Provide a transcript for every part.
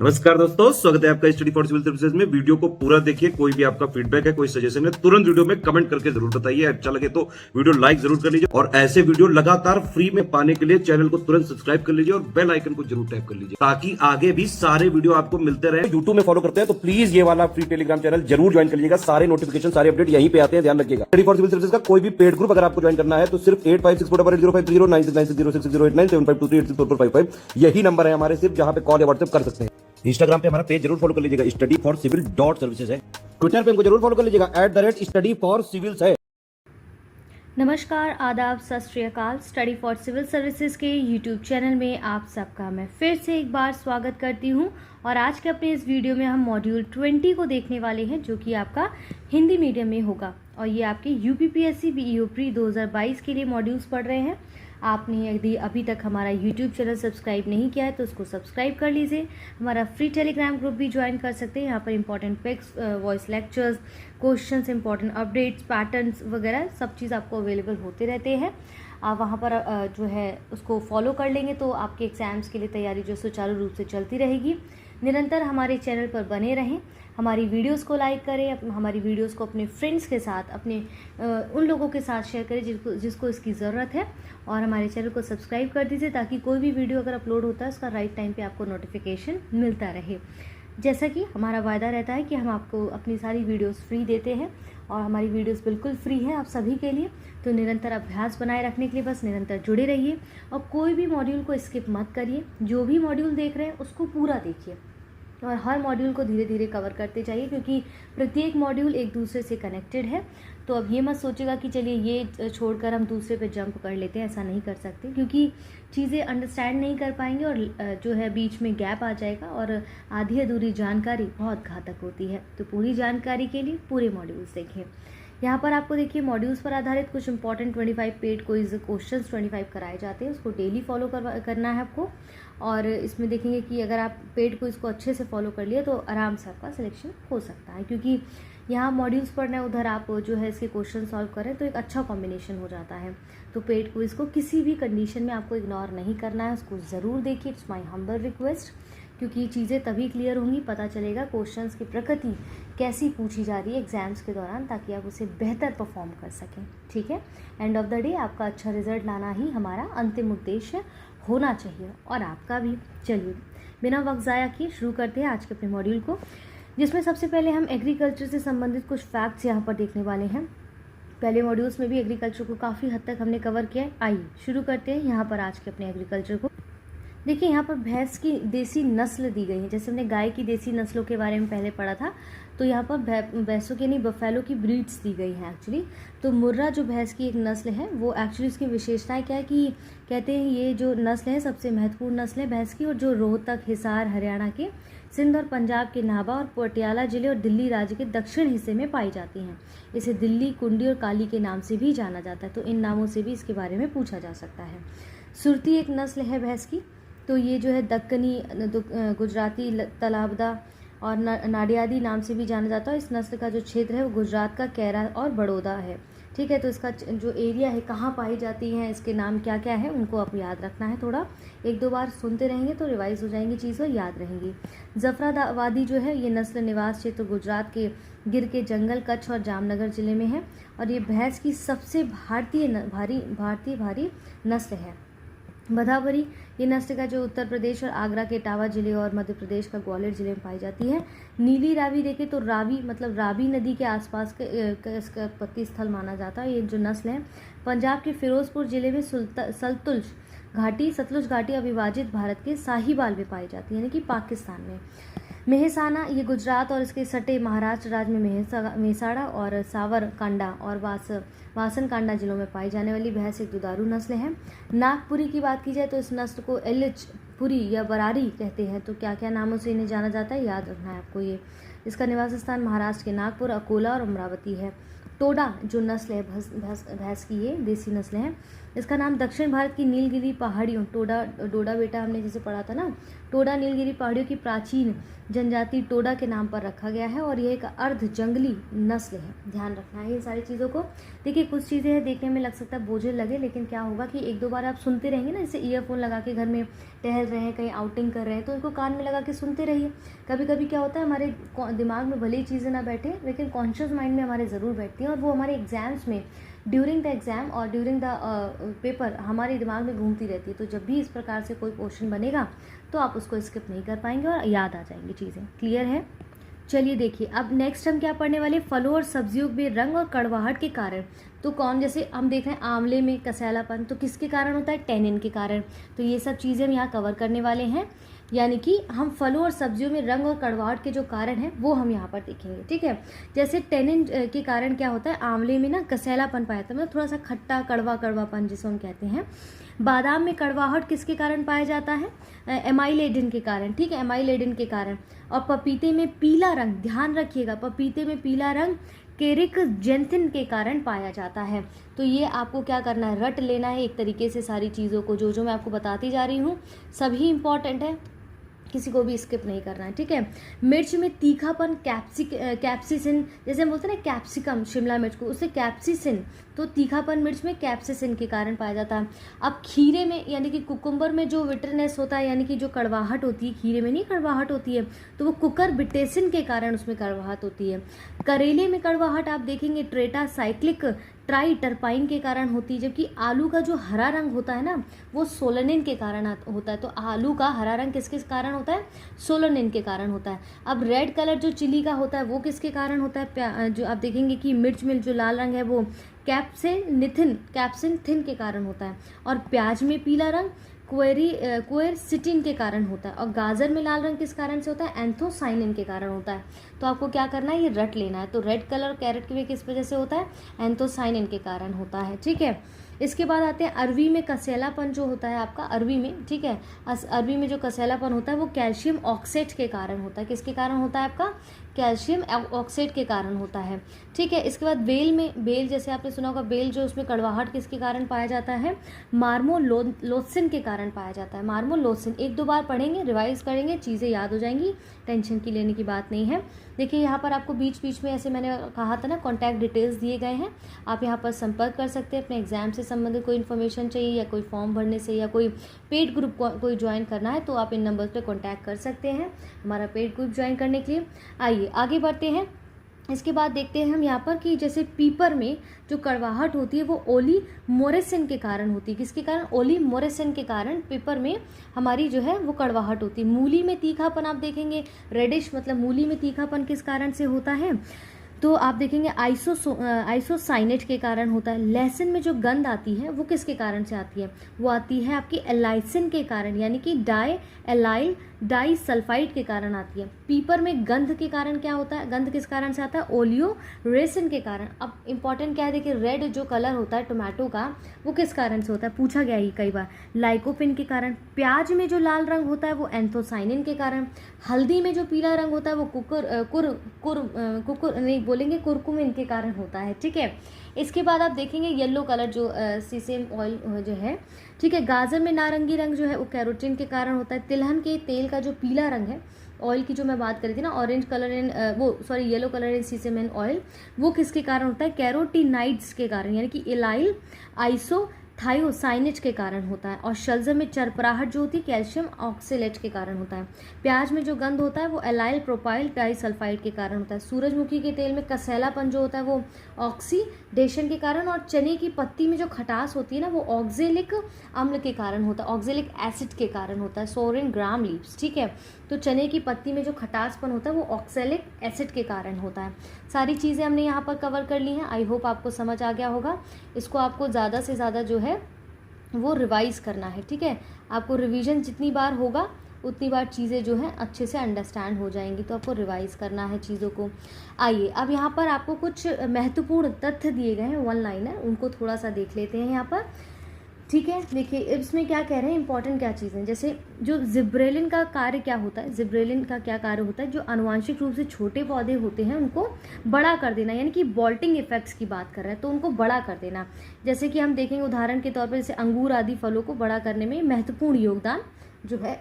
नमस्कार दोस्तों, स्वागत है आपका स्टडी फॉर सिविल सर्विसेज में। वीडियो को पूरा देखिए। कोई भी आपका फीडबैक है, कोई सजेशन है, तुरंत वीडियो में कमेंट करके जरूर बताइए। अच्छा लगे तो वीडियो लाइक जरूर कर लीजिए और ऐसे वीडियो लगातार फ्री में पाने के लिए चैनल को तुरंत सब्सक्राइब कर लीजिए और बेल आइकन को जरूर टैप कर लीजिए ताकि आगे भी सारे वीडियो आपको मिलते रहे। यूट्यूब में फॉलो करते हैं तो प्लीज ये वाला फ्री टेलीग्राम चैनल जरूर ज्वाइन कर लीजिएगा। सारे नोटिफिकेशन, सारे अपडेट यहीं पे आते हैं, ध्यान रखिएगा। स्टडी फॉर सिविल सर्विसेज का कोई भी पेड ग्रुप अगर आपको ज्वाइन करना है तो सिर्फ 85648053096960897523864455 यही नंबर है हमारे, सिर्फ जहां पे कॉल या व्हाट्सएप कर सकते हैं। इंस्टाग्राम पे हमारा पेज जरूर फॉलो कर लीजिएगा, स्टडी फॉर सिविल .सर्विसेज है। ट्विटर पे हमको जरूर फॉलो कर लीजिएगा, @स्टडी फॉर सिविल्स है। नमस्कार, आदाब, सत श्री अकाल। स्टडी फॉर सिविल सर्विसेज के यूट्यूब चैनल में आप सबका मैं फिर से एक बार स्वागत करती हूं और आज के अपने इस वीडियो में हम मॉड्यूल 20 को देखने वाले हैं जो कि आपका हिंदी मीडियम में होगा और ये आपके यूपीपीएससी बीईओ प्री 2022 के लिए मॉड्यूल्स पढ़ रहे हैं। आपने यदि अभी तक हमारा यूट्यूब चैनल सब्सक्राइब नहीं किया है तो उसको सब्सक्राइब कर लीजिए। हमारा फ्री टेलीग्राम ग्रुप भी ज्वाइन कर सकते हैं। यहाँ पर important pics, voice lectures, questions, important updates, patterns वगैरह सब चीज़ आपको अवेलेबल होते रहते हैं। आप वहाँ पर जो है उसको फॉलो कर लेंगे तो आपके एग्ज़ाम्स के लिए तैयारी जो सुचारू रूप से चलती रहेगी। निरंतर हमारे चैनल पर बने रहें, हमारी वीडियोस को लाइक करें, हमारी वीडियोस को अपने फ्रेंड्स के साथ, अपने उन लोगों के साथ शेयर करें जिसको इसकी ज़रूरत है और हमारे चैनल को सब्सक्राइब कर दीजिए ताकि कोई भी वीडियो अगर अपलोड होता है उसका राइट टाइम पे आपको नोटिफिकेशन मिलता रहे। जैसा कि हमारा वायदा रहता है कि हम आपको अपनी सारी वीडियोस फ्री देते हैं और हमारी वीडियोस बिल्कुल फ्री है आप सभी के लिए। तो निरंतर अभ्यास बनाए रखने के लिए बस निरंतर जुड़े रहिए और कोई भी मॉड्यूल को स्किप मत करिए। जो भी मॉड्यूल देख रहे हैं उसको पूरा देखिए और हर मॉड्यूल को धीरे धीरे कवर करते जाइए क्योंकि प्रत्येक मॉड्यूल एक दूसरे से कनेक्टेड है। तो अब ये मत सोचेगा कि चलिए ये छोड़कर हम दूसरे पे जंप कर लेते हैं, ऐसा नहीं कर सकते क्योंकि चीज़ें अंडरस्टैंड नहीं कर पाएंगे और जो है बीच में गैप आ जाएगा और आधी अधूरी जानकारी बहुत घातक होती है। तो पूरी जानकारी के लिए पूरे मॉड्यूल्स देखिए। यहाँ पर आपको देखिए मॉड्यूल्स पर आधारित कुछ इंपॉर्टेंट 25 पेड क्विज क्वेश्चंस 25 कराए जाते हैं, उसको डेली फॉलो करना है आपको। और इसमें देखेंगे कि अगर आप पेड क्विज को अच्छे से फॉलो कर लिए तो आराम से आपका सिलेक्शन हो सकता है क्योंकि यहाँ मॉड्यूल्स पढ़ना है, उधर आप जो है इसके क्वेश्चन सॉल्व करें तो एक अच्छा कॉम्बिनेशन हो जाता है। तो पेड क्विज को किसी भी कंडीशन में आपको इग्नोर नहीं करना है, उसको ज़रूर देखिए। इट्स माई हम्बल रिक्वेस्ट क्योंकि चीज़ें तभी क्लियर होंगी, पता चलेगा क्वेश्चंस की प्रकृति कैसी पूछी जा रही है एग्जाम्स के दौरान ताकि आप उसे बेहतर परफॉर्म कर सकें। ठीक है, एंड ऑफ द डे आपका अच्छा रिजल्ट लाना ही हमारा अंतिम उद्देश्य होना चाहिए और आपका भी। चलिए बिना वक्त ज़ाया किए शुरू करते हैं आज के अपने मॉड्यूल को, जिसमें सबसे पहले हम एग्रीकल्चर से संबंधित कुछ फैक्ट्स यहाँ पर देखने वाले हैं। पहले मॉड्यूल्स में भी एग्रीकल्चर को काफ़ी हद तक हमने कवर किया है। आइए शुरू करते हैं यहाँ पर आज के अपने एग्रीकल्चर को। देखिए यहाँ पर भैंस की देसी नस्ल दी गई है। जैसे हमने गाय की देसी नस्लों के बारे में पहले पढ़ा था तो यहाँ पर भैंसों की नहीं बफेलो की ब्रीड्स दी गई हैं एक्चुअली। तो मुर्रा जो भैंस की एक नस्ल है वो एक्चुअली इसकी विशेषताएं क्या है कि कहते हैं ये जो नस्ल है सबसे महत्वपूर्ण नस्ल है भैंस की और जो रोहतक, हिसार, हरियाणा के, सिंध और पंजाब के नाभा और पटियाला जिले और दिल्ली राज्य के दक्षिण हिस्से में पाई जाती हैं। इसे दिल्ली, कुंडी और काली के नाम से भी जाना जाता है। तो इन नामों से भी इसके बारे में पूछा जा सकता है। सुरती एक नस्ल है भैंस की, तो ये जो है दक्कनी, गुजराती, तलाबदा और नाडियादी नाम से भी जाना जाता है। इस नस्ल का जो क्षेत्र है वो गुजरात का कैरा और बड़ौदा है। ठीक है, तो इसका जो एरिया है, कहाँ पाई जाती हैं, इसके नाम क्या क्या है, उनको आप याद रखना है। थोड़ा एक दो बार सुनते रहेंगे तो रिवाइज हो जाएंगी चीज़ें, याद रहेंगी। जफराबादी जो है ये नस्ल निवास क्षेत्र गुजरात के गिर के जंगल, कच्छ और जामनगर जिले में है और ये भैंस की सबसे भारी नस्ल है। बधावरी ये नस्ल का जो उत्तर प्रदेश और आगरा के इटावा जिले और मध्य प्रदेश का ग्वालियर जिले में पाई जाती है। नीली रावी देखें तो रावी मतलब रावी नदी के आसपास का इसका उत्पत्ति स्थल माना जाता है। ये जो नस्ल है पंजाब के फिरोजपुर जिले में सतलुज घाटी अविभाजित भारत के साहिवाल में पाई जाती है यानी कि पाकिस्तान में। मेहसाना ये गुजरात और इसके सटे महाराष्ट्र राज्य में मेहसाड़ा और सावरकांडा और वासनकांडा जिलों में पाई जाने वाली भैंस एक दुधारू नस्ल है। नागपुरी की बात की जाए तो इस नस्ल को पुरी या बरारी कहते हैं। तो क्या क्या नामों से इन्हें जाना जाता है याद रखना है आपको। ये इसका निवास स्थान महाराष्ट्र के नागपुर, अकोला और अमरावती है। टोडा जो नस्ल है भैंस की, ये देसी नस्ल है। इसका नाम दक्षिण भारत की नीलगिरी पहाड़ियों, डोडा बेटा हमने जैसे पढ़ा था ना, टोडा नीलगिरी पहाड़ियों की प्राचीन जनजाति टोडा के नाम पर रखा गया है और यह एक अर्ध जंगली नस्ल है। ध्यान रखना है इन सारी चीज़ों को। देखिए कुछ चीज़ें हैं देखने में लग सकता है बोझिल लगे, लेकिन क्या होगा कि एक दो बार आप सुनते रहेंगे ना, जैसे ईयरफोन लगा के घर में टहल रहे हैं, कहीं आउटिंग कर रहे हैं, तो इनको कान में लगा के सुनते रहिए। कभी कभी क्या होता है हमारे दिमाग में भले ही चीज़ें ना बैठे, लेकिन कॉन्शियस माइंड में हमारे ज़रूर बैठती हैं और वो हमारे एग्जाम्स में ड्यूरिंग द एग्ज़ाम और ड्यूरिंग द पेपर हमारे दिमाग में घूमती रहती है। तो जब भी इस प्रकार से कोई क्वेश्चन बनेगा तो आप उसको स्किप नहीं कर पाएंगे और याद आ जाएंगी चीज़ें। क्लियर है? चलिए देखिए, अब नेक्स्ट हम क्या पढ़ने वाले, फलों और सब्जियों में रंग और कड़वाहट के कारण। तो कौन, जैसे हम देख रहे हैं आंवले में कसैलापन, तो किसके कारण होता है? टैनिन के कारण। तो ये सब चीज़ें हम यहाँ कवर करने वाले हैं, यानी कि हम फलों और सब्जियों में रंग और कड़वाहट के जो कारण हैं वो हम यहाँ पर देखेंगे। ठीक है, जैसे टैनिन के कारण क्या होता है, आंवले में ना कसैलापन पाया जाता है, मतलब थोड़ा सा खट्टा कड़वापन जिसको हम कहते हैं। बादाम में कड़वाहट किसके कारण पाया जाता है? एमाइलेडिन के कारण। ठीक है, एमाइलेडिन के कारण। और पपीते में पीला रंग, ध्यान रखिएगा, पपीते में पीला रंग केरिक जेंथिन के कारण पाया जाता है। तो ये आपको क्या करना है, रट लेना है एक तरीके से सारी चीज़ों को, जो मैं आपको बताती जा रही हूँ सभी इंपॉर्टेंट है, किसी को भी स्किप नहीं करना है। ठीक है, मिर्च में तीखापन कैप्सिसिन, जैसे हम बोलते हैं ना कैप्सिकम शिमला मिर्च को, उससे कैप्सिसिन, तो तीखापन मिर्च में कैप्सिसिन के कारण पाया जाता है। अब खीरे में यानी कि कुकुम्बर में जो विटरनेस होता है, यानी कि जो कड़वाहट होती है, खीरे में नहीं कड़वाहट होती है, तो वो कुकर बिटेसिन के कारण उसमें कड़वाहट होती है। करेले में कड़वाहट आप देखेंगे ट्रेटा साइक्लिक ट्राई टर्पाइन के कारण होती है, जबकि आलू का जो हरा रंग होता है ना वो सोलनिन के कारण होता है। तो आलू का हरा रंग किसके कारण होता है? सोलनिन के कारण होता है। अब रेड कलर जो चिली का होता है वो किसके कारण होता है? जो आप देखेंगे कि मिर्च में जो लाल रंग है वो कैप्सिन के कारण होता है। और प्याज में पीला रंग क्वेरसिटिन के कारण होता है। और गाजर में लाल रंग किस कारण से होता है? एंथोसाइनिन के कारण होता है। तो आपको क्या करना है, ये रट लेना है। तो रेड कलर कैरेट के भी किस वजह से होता है? एंथोसाइनिन के कारण होता है। ठीक है, इसके बाद आते हैं अरवी में कसैलापन जो होता है आपका, अरवी में, ठीक है, अरवी में जो कसैलापन होता है वो कैल्शियम ऑक्सेट के कारण होता है। किसके कारण होता है आपका? कैल्शियम ऑक्सेट के कारण होता है। ठीक है, इसके बाद बेल में, बेल जैसे आपने सुना होगा, बेल जो उसमें कड़वाहट किसके कारण पाया जाता है? मार्मोलोसिन के कारण पाया जाता है। मार्मोलोसिन एक दो बार पढ़ेंगे, रिवाइज करेंगे, चीज़ें याद हो जाएंगी, टेंशन की लेने की बात नहीं है। देखिए यहाँ पर आपको बीच बीच में, ऐसे मैंने कहा था ना, कॉन्टैक्ट डिटेल्स दिए गए हैं, आप यहाँ पर संपर्क कर सकते हैं। अपने एग्जाम से संबंधित कोई इन्फॉर्मेशन चाहिए या कोई फॉर्म भरने से या कोई पेड ग्रुप कोई ज्वाइन करना है तो आप इन नंबर्स पे कॉन्टैक्ट कर सकते हैं हमारा पेड ग्रुप ज्वाइन करने के लिए। आइए आगे बढ़ते हैं। इसके बाद देखते हैं हम यहाँ पर कि जैसे पीपर में जो कड़वाहट होती है वो ओलिमोरेसिन के कारण होती है। किसके कारण? ओलिमोरेसिन के कारण पीपर में हमारी जो है वो कड़वाहट होती है। मूली में तीखापन आप देखेंगे रेडिश, मतलब मूली में तीखापन किस कारण से होता है? तो आप देखेंगे आइसोसाइनेट के कारण होता है। लहसुन में जो गंध आती है वो किसके कारण से आती है? वो आती है आपकी एलाइसिन के कारण, यानी कि डाई सल्फाइड के कारण आती है। पीपर में गंध के कारण क्या होता है? गंध किस कारण से आता है? ओलियोरेसिन के कारण। अब इंपॉर्टेंट क्या है, देखिए रेड जो कलर होता है टोमेटो का वो किस कारण से होता है? पूछा गया ही कई बार, लाइकोपिन के कारण। प्याज में जो लाल रंग होता है वो एंथोसाइनिन के कारण। हल्दी में जो पीला रंग होता है वो कुरकुमिन के कारण होता है। ठीक है, इसके बाद आप देखेंगे येलो कलर जो सीसेम ऑयल जो है, ठीक है। गाजर में नारंगी रंग जो है वो कैरोटीन के कारण होता है। तिलहन के तेल का जो पीला रंग है, ऑयल की जो मैं बात करी थी ना, orange colour in yellow colour in sesame oil, वो किसके कारण होता है? कैरोटीनाइड्स के कारण, यानी कि इलाइल थायोसाइनेट के कारण होता है। और शलजम में चरपराहट जो होती है कैल्शियम ऑक्सेलेट के कारण होता है। प्याज में जो गंध होता है वो एलाइल प्रोपाइल डाइसल्फाइड के कारण होता है। सूरजमुखी के तेल में कसैलापन जो होता है वो ऑक्सीडेशन के कारण। और चने की पत्ती में जो खटास होती है ना वो ऑक्जेलिक अम्ल के कारण होता है, ऑक्जेलिक एसिड के कारण होता है। सोरेन ग्राम लीव्स, ठीक है। तो चने की पत्ती में जो खटासपन होता है वो ऑक्सेलिक एसिड के कारण होता है। सारी चीज़ें हमने यहाँ पर कवर कर ली हैं। आई होप आपको समझ आ गया होगा। इसको आपको ज़्यादा से ज़्यादा जो है वो रिवाइज करना है, ठीक है। आपको रिवीजन जितनी बार होगा उतनी बार चीज़ें जो हैं अच्छे से अंडरस्टैंड हो जाएंगी, तो आपको रिवाइज करना है चीज़ों को। आइए अब यहाँ पर आपको कुछ महत्वपूर्ण तथ्य दिए गए हैं, वन लाइनर, उनको थोड़ा सा देख लेते हैं यहाँ पर, ठीक है। देखिए इसमें क्या कह रहे हैं, इंपॉर्टेंट क्या चीज़ें, जैसे जो जिब्रेलिन का कार्य क्या होता है, जिब्रेलिन का क्या कार्य होता है, जो आनुवांशिक रूप से छोटे पौधे होते हैं उनको बड़ा कर देना, यानी कि बॉल्टिंग इफेक्ट्स की बात कर रहे हैं, तो उनको बड़ा कर देना। जैसे कि हम देखेंगे उदाहरण के तौर पर, जैसे अंगूर आदि फलों को बड़ा करने में महत्वपूर्ण योगदान जो है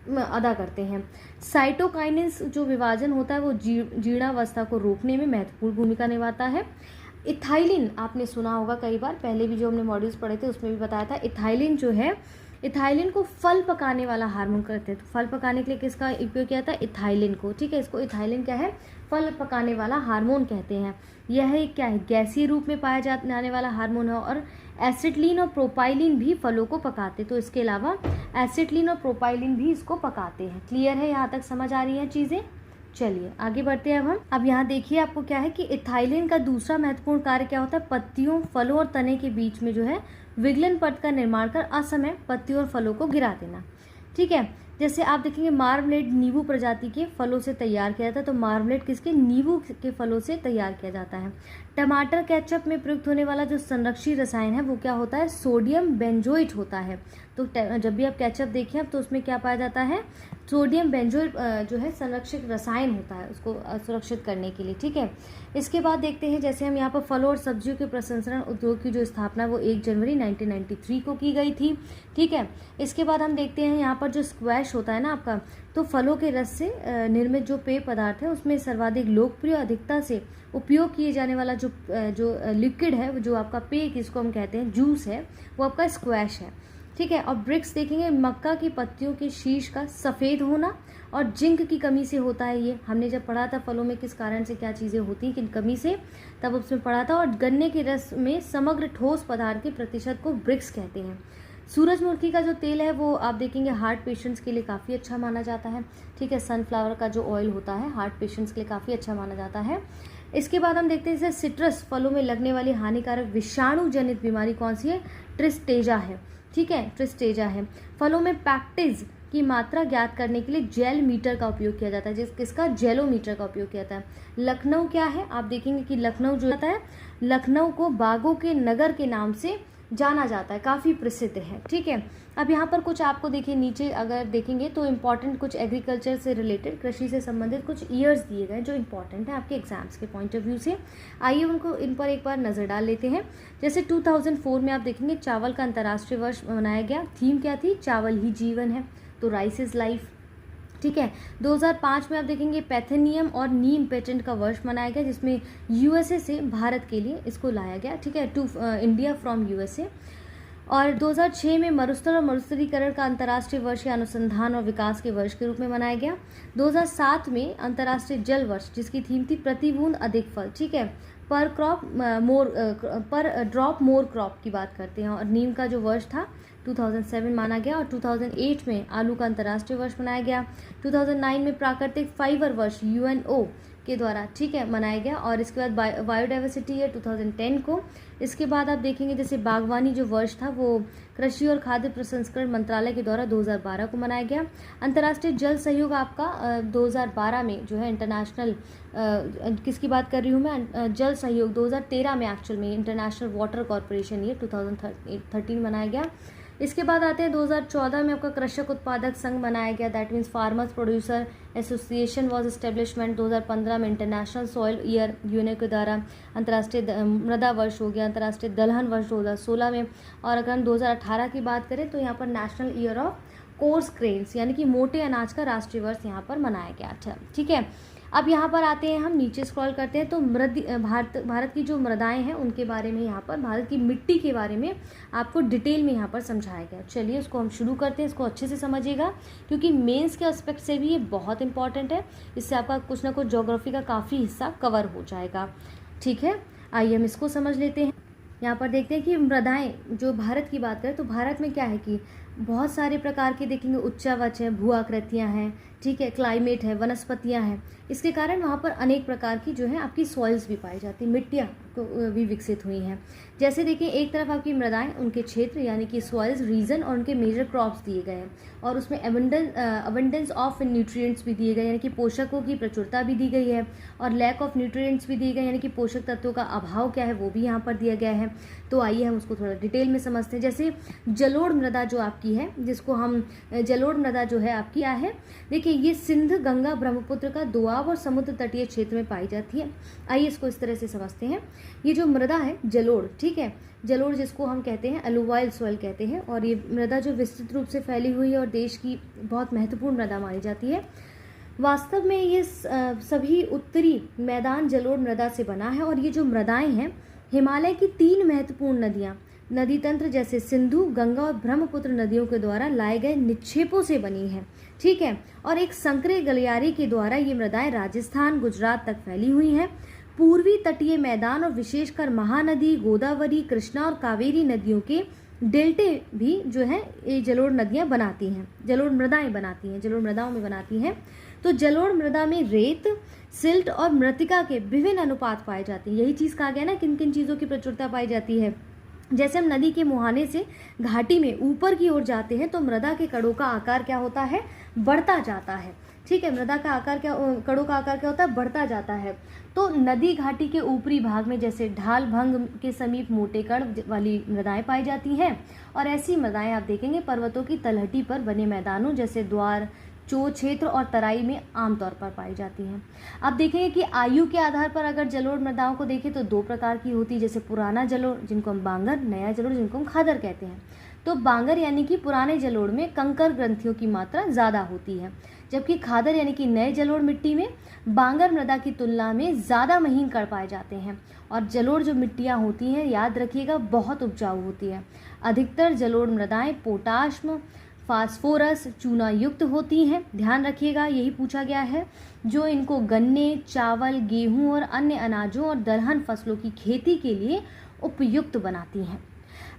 अदा करते हैं। साइटोकाइनेस जो विभाजन होता है वो जीर्णावस्था को रोकने में महत्वपूर्ण भूमिका निभाता है। इथाइलिन आपने सुना होगा कई बार, पहले भी जो हमने मॉड्यूल्स पढ़े थे उसमें भी बताया था। इथाइलिन जो है, इथाइलिन को फल पकाने वाला हार्मोन कहते हैं। तो फल पकाने के लिए किसका उपयोग किया था? इथाइलिन को। ठीक है, इसको इथाइलिन क्या है? फल पकाने वाला हार्मोन कहते हैं। यह एक क्या है? गैसीय रूप में पाया जाने वाला हार्मोन है। और एसिटिलीन और प्रोपाइलिन भी फलों को पकाते, तो इसके अलावा एसिटिलीन और प्रोपाइलिन भी इसको पकाते हैं। क्लियर है? यहाँ तक समझ आ रही हैं चीज़ें? चलिए आगे बढ़ते हैं अब यहाँ देखिए आपको क्या है कि इथाइलिन का दूसरा महत्वपूर्ण कार्य क्या होता है? पत्तियों, फलों और तने के बीच में जो है विगलन पथ का निर्माण कर असमय पत्तियों और फलों को गिरा देना। ठीक है, जैसे आप देखेंगे मार्मलेड नींबू प्रजाति के फलों से तैयार किया जाता है। तो मार्मलेड किसके? नींबू के फलों से तैयार किया जाता है। टमाटर केचप में प्रयुक्त होने वाला जो संरक्षी रसायन है वो क्या होता है? सोडियम बेंजोइट होता है। तो जब भी आप केचप देखें तो उसमें क्या पाया जाता है? सोडियम बेंजोइट जो है संरक्षक रसायन होता है उसको सुरक्षित करने के लिए। ठीक है, इसके बाद देखते हैं जैसे हम यहाँ पर फलों और सब्जियों के प्रसंस्करण उद्योग की जो स्थापना वो 1 जनवरी 1993 को की गई थी। ठीक है, इसके बाद हम देखते हैं यहाँ पर जो स्क्वैश होता है ना आपका, तो फलों के रस से निर्मित जो पेय पदार्थ है उसमें सर्वाधिक लोकप्रिय अधिकता से उपयोग किए जाने वाला जो लिक्विड है, जो आपका पेय जिसको हम कहते हैं जूस है, वो आपका स्क्वैश है। ठीक है, और ब्रिक्स देखेंगे मक्का की पत्तियों के शीर्ष का सफ़ेद होना और जिंक की कमी से होता है। ये हमने जब पढ़ा था फलों में किस कारण से क्या चीज़ें होती हैं, किन कमी से, तब उसमें पढ़ा था। और गन्ने के रस में समग्र ठोस पदार्थ के प्रतिशत को ब्रिक्स कहते हैं। सूरजमुखी का जो तेल है वो आप देखेंगे हार्ट पेशेंट्स के लिए काफ़ी अच्छा माना जाता है। ठीक है, सनफ्लावर का जो ऑयल होता है हार्ट पेशेंट्स के लिए काफ़ी अच्छा माना जाता है। इसके बाद हम देखते हैं जैसे सिट्रस फलों में लगने वाली हानिकारक विषाणु जनित बीमारी कौन सी है? ट्रिस्टेजा है। ठीक है, ट्रिस्टेजा है। फलों में पैक्टिज की मात्रा ज्ञात करने के लिए जेल मीटर का उपयोग किया जाता है। किसका? जेलोमीटर का उपयोग किया जाता है। लखनऊ क्या है? आप देखेंगे कि लखनऊ जो होता है, लखनऊ को बागों के नगर के नाम से जाना जाता है, काफ़ी प्रसिद्ध है। ठीक है, अब यहाँ पर कुछ आपको देखिए नीचे अगर देखेंगे तो इम्पॉर्टेंट कुछ एग्रीकल्चर से रिलेटेड, कृषि से संबंधित कुछ ईयर्स दिए गए जो इम्पॉर्टेंट है आपके एग्जाम्स के पॉइंट ऑफ व्यू से। आइए उनको इन पर एक बार नज़र डाल लेते हैं। जैसे 2004 में आप देखेंगे चावल का अंतर्राष्ट्रीय वर्ष मनाया गया। थीम क्या थी? चावल ही जीवन है, तो राइस इज़ लाइफ। ठीक है, 2005 में आप देखेंगे पैथेनियम और नीम पेटेंट का वर्ष मनाया गया, जिसमें यूएसए से भारत के लिए इसको लाया गया। ठीक है, टू इंडिया फ्रॉम यूएसए। और 2006 में मरुस्थल और मरुस्थलीकरण का अंतर्राष्ट्रीय वर्ष या अनुसंधान और विकास के वर्ष के रूप में मनाया गया। 2007 में अंतर्राष्ट्रीय जल वर्ष, जिसकी थीम थी प्रति बूंद अधिक फल। ठीक है, पर ड्रॉप मोर क्रॉप की बात करते हैं। और नीम का जो वर्ष था 2007 माना गया। और 2008 में आलू का अंतर्राष्ट्रीय वर्ष मनाया गया। 2009 में प्राकृतिक फाइबर वर्ष यूएनओ के द्वारा, ठीक है, मनाया गया। और इसके बाद बायोडाइवर्सिटी है 2010 को। इसके बाद आप देखेंगे जैसे बागवानी जो वर्ष था वो कृषि और खाद्य प्रसंस्करण मंत्रालय के द्वारा 2012 को मनाया गया। अंतर्राष्ट्रीय जल सहयोग आपका 2012 में जो है इंटरनेशनल, किसकी बात कर रही हूँ मैं, जल सहयोग 2013 में एक्चुअल में इंटरनेशनल वाटर कॉरपोरेशन ये 2013 मनाया गया। इसके बाद आते हैं 2014 में आपका कृषक उत्पादक संघ बनाया गया, that means farmers producer association was establishment. 2015 में इंटरनेशनल सॉइल ईयर यूनेस्को के द्वारा अंतर्राष्ट्रीय मृदा वर्ष हो गया। अंतर्राष्ट्रीय दलहन वर्ष 2016 में। और अगर हम 2018 की बात करें तो यहाँ पर national year of course grains यानी कि मोटे अनाज का राष्ट्रीय वर्ष यहाँ पर मनाया गया। अच्छा, ठीक है, अब यहाँ पर आते हैं, हम नीचे स्क्रॉल करते हैं तो भारत की जो मृदाएं हैं उनके बारे में, यहाँ पर भारत की मिट्टी के बारे में आपको डिटेल में यहाँ पर समझाया गया। चलिए उसको हम शुरू करते हैं, इसको अच्छे से समझिएगा क्योंकि मेंस के एस्पेक्ट से भी ये बहुत इंपॉर्टेंट है। इससे आपका कुछ ना कुछ ज्योग्राफी का काफ़ी हिस्सा कवर हो जाएगा। ठीक है, आइए हम इसको समझ लेते हैं। यहाँ पर देखते हैं कि मृदाएं, जो भारत की बात करें तो भारत में क्या है कि बहुत सारे प्रकार के देखेंगे, उच्चावच है, भू आकृतियाँ हैं, ठीक है, क्लाइमेट है, वनस्पतियाँ हैं। इसके कारण वहाँ पर अनेक प्रकार की जो है आपकी सॉइल्स भी पाई जाती, मिट्टियाँ भी विकसित हुई हैं। जैसे देखिए एक तरफ आपकी मृदाएं, उनके क्षेत्र यानी कि सॉइल्स रीजन और उनके मेजर क्रॉप्स दिए गए हैं और उसमें अबंडेंस ऑफ न्यूट्रिएंट्स भी दिए गए यानी कि पोषकों की प्रचुरता भी दी गई है और लैक ऑफ न्यूट्रिएंट्स भी दिए गए यानी कि पोषक तत्वों का अभाव क्या है वो भी यहाँ पर दिया गया है। तो आइए हम उसको थोड़ा डिटेल में समझते हैं। जैसे जलोढ़ मृदा जो आपकी है, जिसको हम जलोढ़ मृदा जो है आपकी क्या है, देखिए देखिए ये सिंध गंगा ब्रह्मपुत्र का दोआब और समुद्र तटीय क्षेत्र में पाई जाती है। आइए इसको इस तरह से समझते हैं। ये जो मृदा है जलोढ़, ठीक है, जलोढ़ जिसको हम कहते हैं अलुवाइल सॉइल कहते हैं, और ये मृदा जो विस्तृत रूप से फैली हुई है और देश की बहुत महत्वपूर्ण मृदा मानी जाती है। वास्तव में ये सभी उत्तरी मैदान जलोढ़ मृदा से बना है, और ये जो मृदाएं हैं हिमालय की 3 महत्वपूर्ण नदियाँ नदी तंत्र जैसे सिंधु, गंगा और ब्रह्मपुत्र नदियों के द्वारा लाए गए निक्षेपों से बनी है, ठीक है। और एक संकरे गलियारे के द्वारा ये मृदाएं राजस्थान, गुजरात तक फैली हुई हैं। पूर्वी तटीय मैदान और विशेषकर महानदी, गोदावरी, कृष्णा और कावेरी नदियों के डेल्टे भी जो है ये जलोढ़ नदियां बनाती हैं, जलोढ़ मृदाएं बनाती हैं, जलोढ़ मृदाओं में बनाती हैं। तो जलोढ़ मृदा में रेत, सिल्ट और मृतिका के विभिन्न अनुपात पाए जाते हैं। यही चीज कहा गया ना किन किन चीजों की प्रचुरता पाई जाती है। जैसे हम नदी के मुहाने से घाटी में ऊपर की ओर जाते हैं तो मृदा के कड़ों का आकार क्या होता है, बढ़ता जाता है, ठीक है। मृदा का आकार क्या, कड़ों का आकार क्या होता है, बढ़ता जाता है। तो नदी घाटी के ऊपरी भाग में जैसे ढाल भंग के समीप मोटे कण वाली मृदाएं पाई जाती हैं, और ऐसी मृदाएं आप देखेंगे पर्वतों की तलहटी पर बने मैदानों जैसे द्वार, चो क्षेत्र और तराई में आमतौर पर पाई जाती हैं। अब देखेंगे कि आयु के आधार पर अगर जलोढ़ मृदाओं को देखें तो 2 प्रकार की होती है, जैसे पुराना जलोढ़ जिनको हम बांगर, नया जलोढ़ जिनको हम खादर कहते हैं। तो बांगर यानी कि पुराने जलोढ़ में कंकर ग्रंथियों की मात्रा ज़्यादा होती है, जबकि खादर यानी कि नए जलोढ़ मिट्टी में बांगर मृदा की तुलना में ज़्यादा महीन कण पाए जाते हैं। और जलोढ़ जो मिट्टियाँ होती हैं याद रखिएगा बहुत उपजाऊ होती है। अधिकतर जलोढ़ मृदाएँ पोटाश्म, फास्फोरस, चूना युक्त होती हैं, ध्यान रखिएगा यही पूछा गया है, जो इनको गन्ने, चावल, गेहूं और अन्य अनाजों और दलहन फसलों की खेती के लिए उपयुक्त बनाती हैं।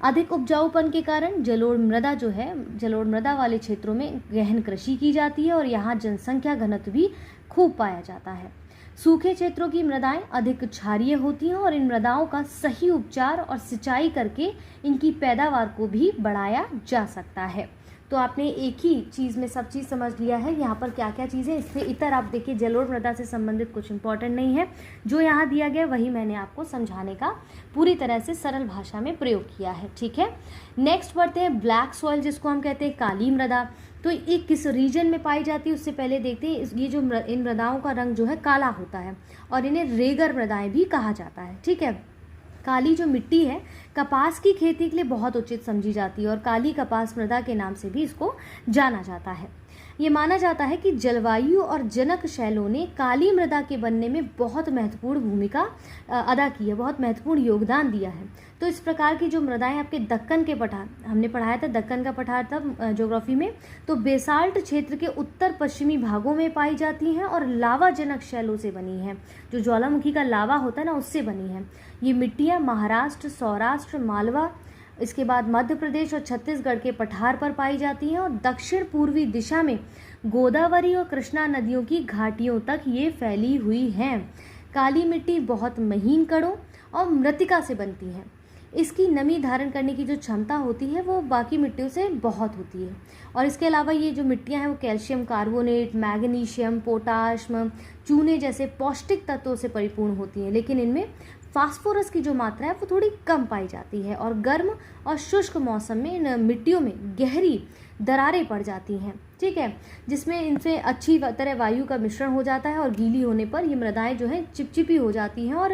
अधिक उपजाऊपन के कारण जलोढ़ मृदा जो है, जलोढ़ मृदा वाले क्षेत्रों में गहन कृषि की जाती है और यहाँ जनसंख्या घनत्व भी खूब पाया जाता है। सूखे क्षेत्रों की मृदाएं अधिक क्षारीय होती हैं और इन मृदाओं का सही उपचार और सिंचाई करके इनकी पैदावार को भी बढ़ाया जा सकता है। तो आपने एक ही चीज़ में सब चीज़ समझ लिया है। यहाँ पर क्या क्या चीज़ें, इससे इतर आप देखिए जलोढ़ मृदा से संबंधित कुछ इंपॉर्टेंट नहीं है, जो यहाँ दिया गया वही मैंने आपको समझाने का पूरी तरह से सरल भाषा में प्रयोग किया है, ठीक है। नेक्स्ट बढ़ते हैं ब्लैक सॉइल जिसको हम कहते हैं काली मृदा। तो ये किस रीजन में पाई जाती है उससे पहले देखते हैं। ये जो इन मृदाओं का रंग जो है काला होता है और इन्हें रेगर मृदाएं भी कहा जाता है, ठीक है। काली जो मिट्टी है कपास की खेती के लिए बहुत उचित समझी जाती है और काली कपास मृदा के नाम से भी इसको जाना जाता है। ये माना जाता है कि जलवायु और जनक शैलों ने काली मृदा के बनने में बहुत महत्वपूर्ण भूमिका अदा की है, बहुत महत्वपूर्ण योगदान दिया है। तो इस प्रकार की जो मृदाएं आपके दक्कन के पठार, हमने पढ़ाया था दक्कन का पठार तब ज्योग्राफी में, तो बेसाल्ट क्षेत्र के उत्तर पश्चिमी भागों में पाई जाती हैं और लावा जनक शैलों से बनी हैं। जो ज्वालामुखी का लावा होता है ना उससे बनी है। ये मिट्टियाँ महाराष्ट्र, सौराष्ट्र, मालवा, इसके बाद मध्य प्रदेश और छत्तीसगढ़ के पठार पर पाई जाती हैं और दक्षिण पूर्वी दिशा में गोदावरी और कृष्णा नदियों की घाटियों तक ये फैली हुई हैं। काली मिट्टी बहुत महीन कणों और मृतिका से बनती है। इसकी नमी धारण करने की जो क्षमता होती है वो बाकी मिट्टियों से बहुत होती है। और इसके अलावा ये जो मिट्टियाँ हैं वो कैल्शियम कार्बोनेट, मैग्नीशियम, पोटाश्म, चूने जैसे पौष्टिक तत्वों से परिपूर्ण होती हैं, लेकिन इनमें फास्फोरस की जो मात्रा है वो थोड़ी कम पाई जाती है। और गर्म और शुष्क मौसम में इन मिट्टियों में गहरी दरारें पड़ जाती हैं, ठीक है, जिसमें इनसे अच्छी तरह वायु का मिश्रण हो जाता है और गीली होने पर ये मृदाएं जो हैं चिपचिपी हो जाती हैं और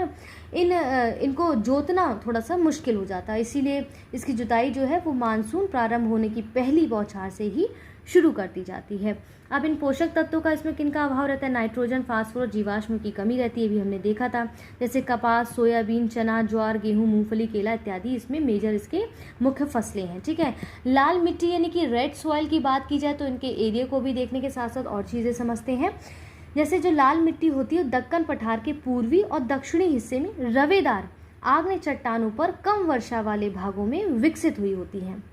इनको जोतना थोड़ा सा मुश्किल हो जाता है। इसीलिए इसकी जुताई जो है वो मानसून प्रारंभ होने की पहली बौछार से ही शुरू कर दी जाती है। अब इन पोषक तत्वों का इसमें किनका अभाव रहता है, नाइट्रोजन, फास्फोरस, जीवाश्म की कमी रहती है, भी हमने देखा था। जैसे कपास, सोयाबीन, चना, ज्वार, गेहूं, मूंगफली, केला इत्यादि इसमें मेजर इसके मुख्य फसलें हैं, ठीक है। लाल मिट्टी यानी कि रेड सॉइल की बात की जाए तो इनके एरिया को भी देखने के साथ साथ और चीज़ें समझते हैं। जैसे जो लाल मिट्टी होती है दक्कन पठार के पूर्वी और दक्षिणी हिस्से में रवेदार आग्नेय चट्टानों पर कम वर्षा वाले भागों में विकसित हुई होती हैं।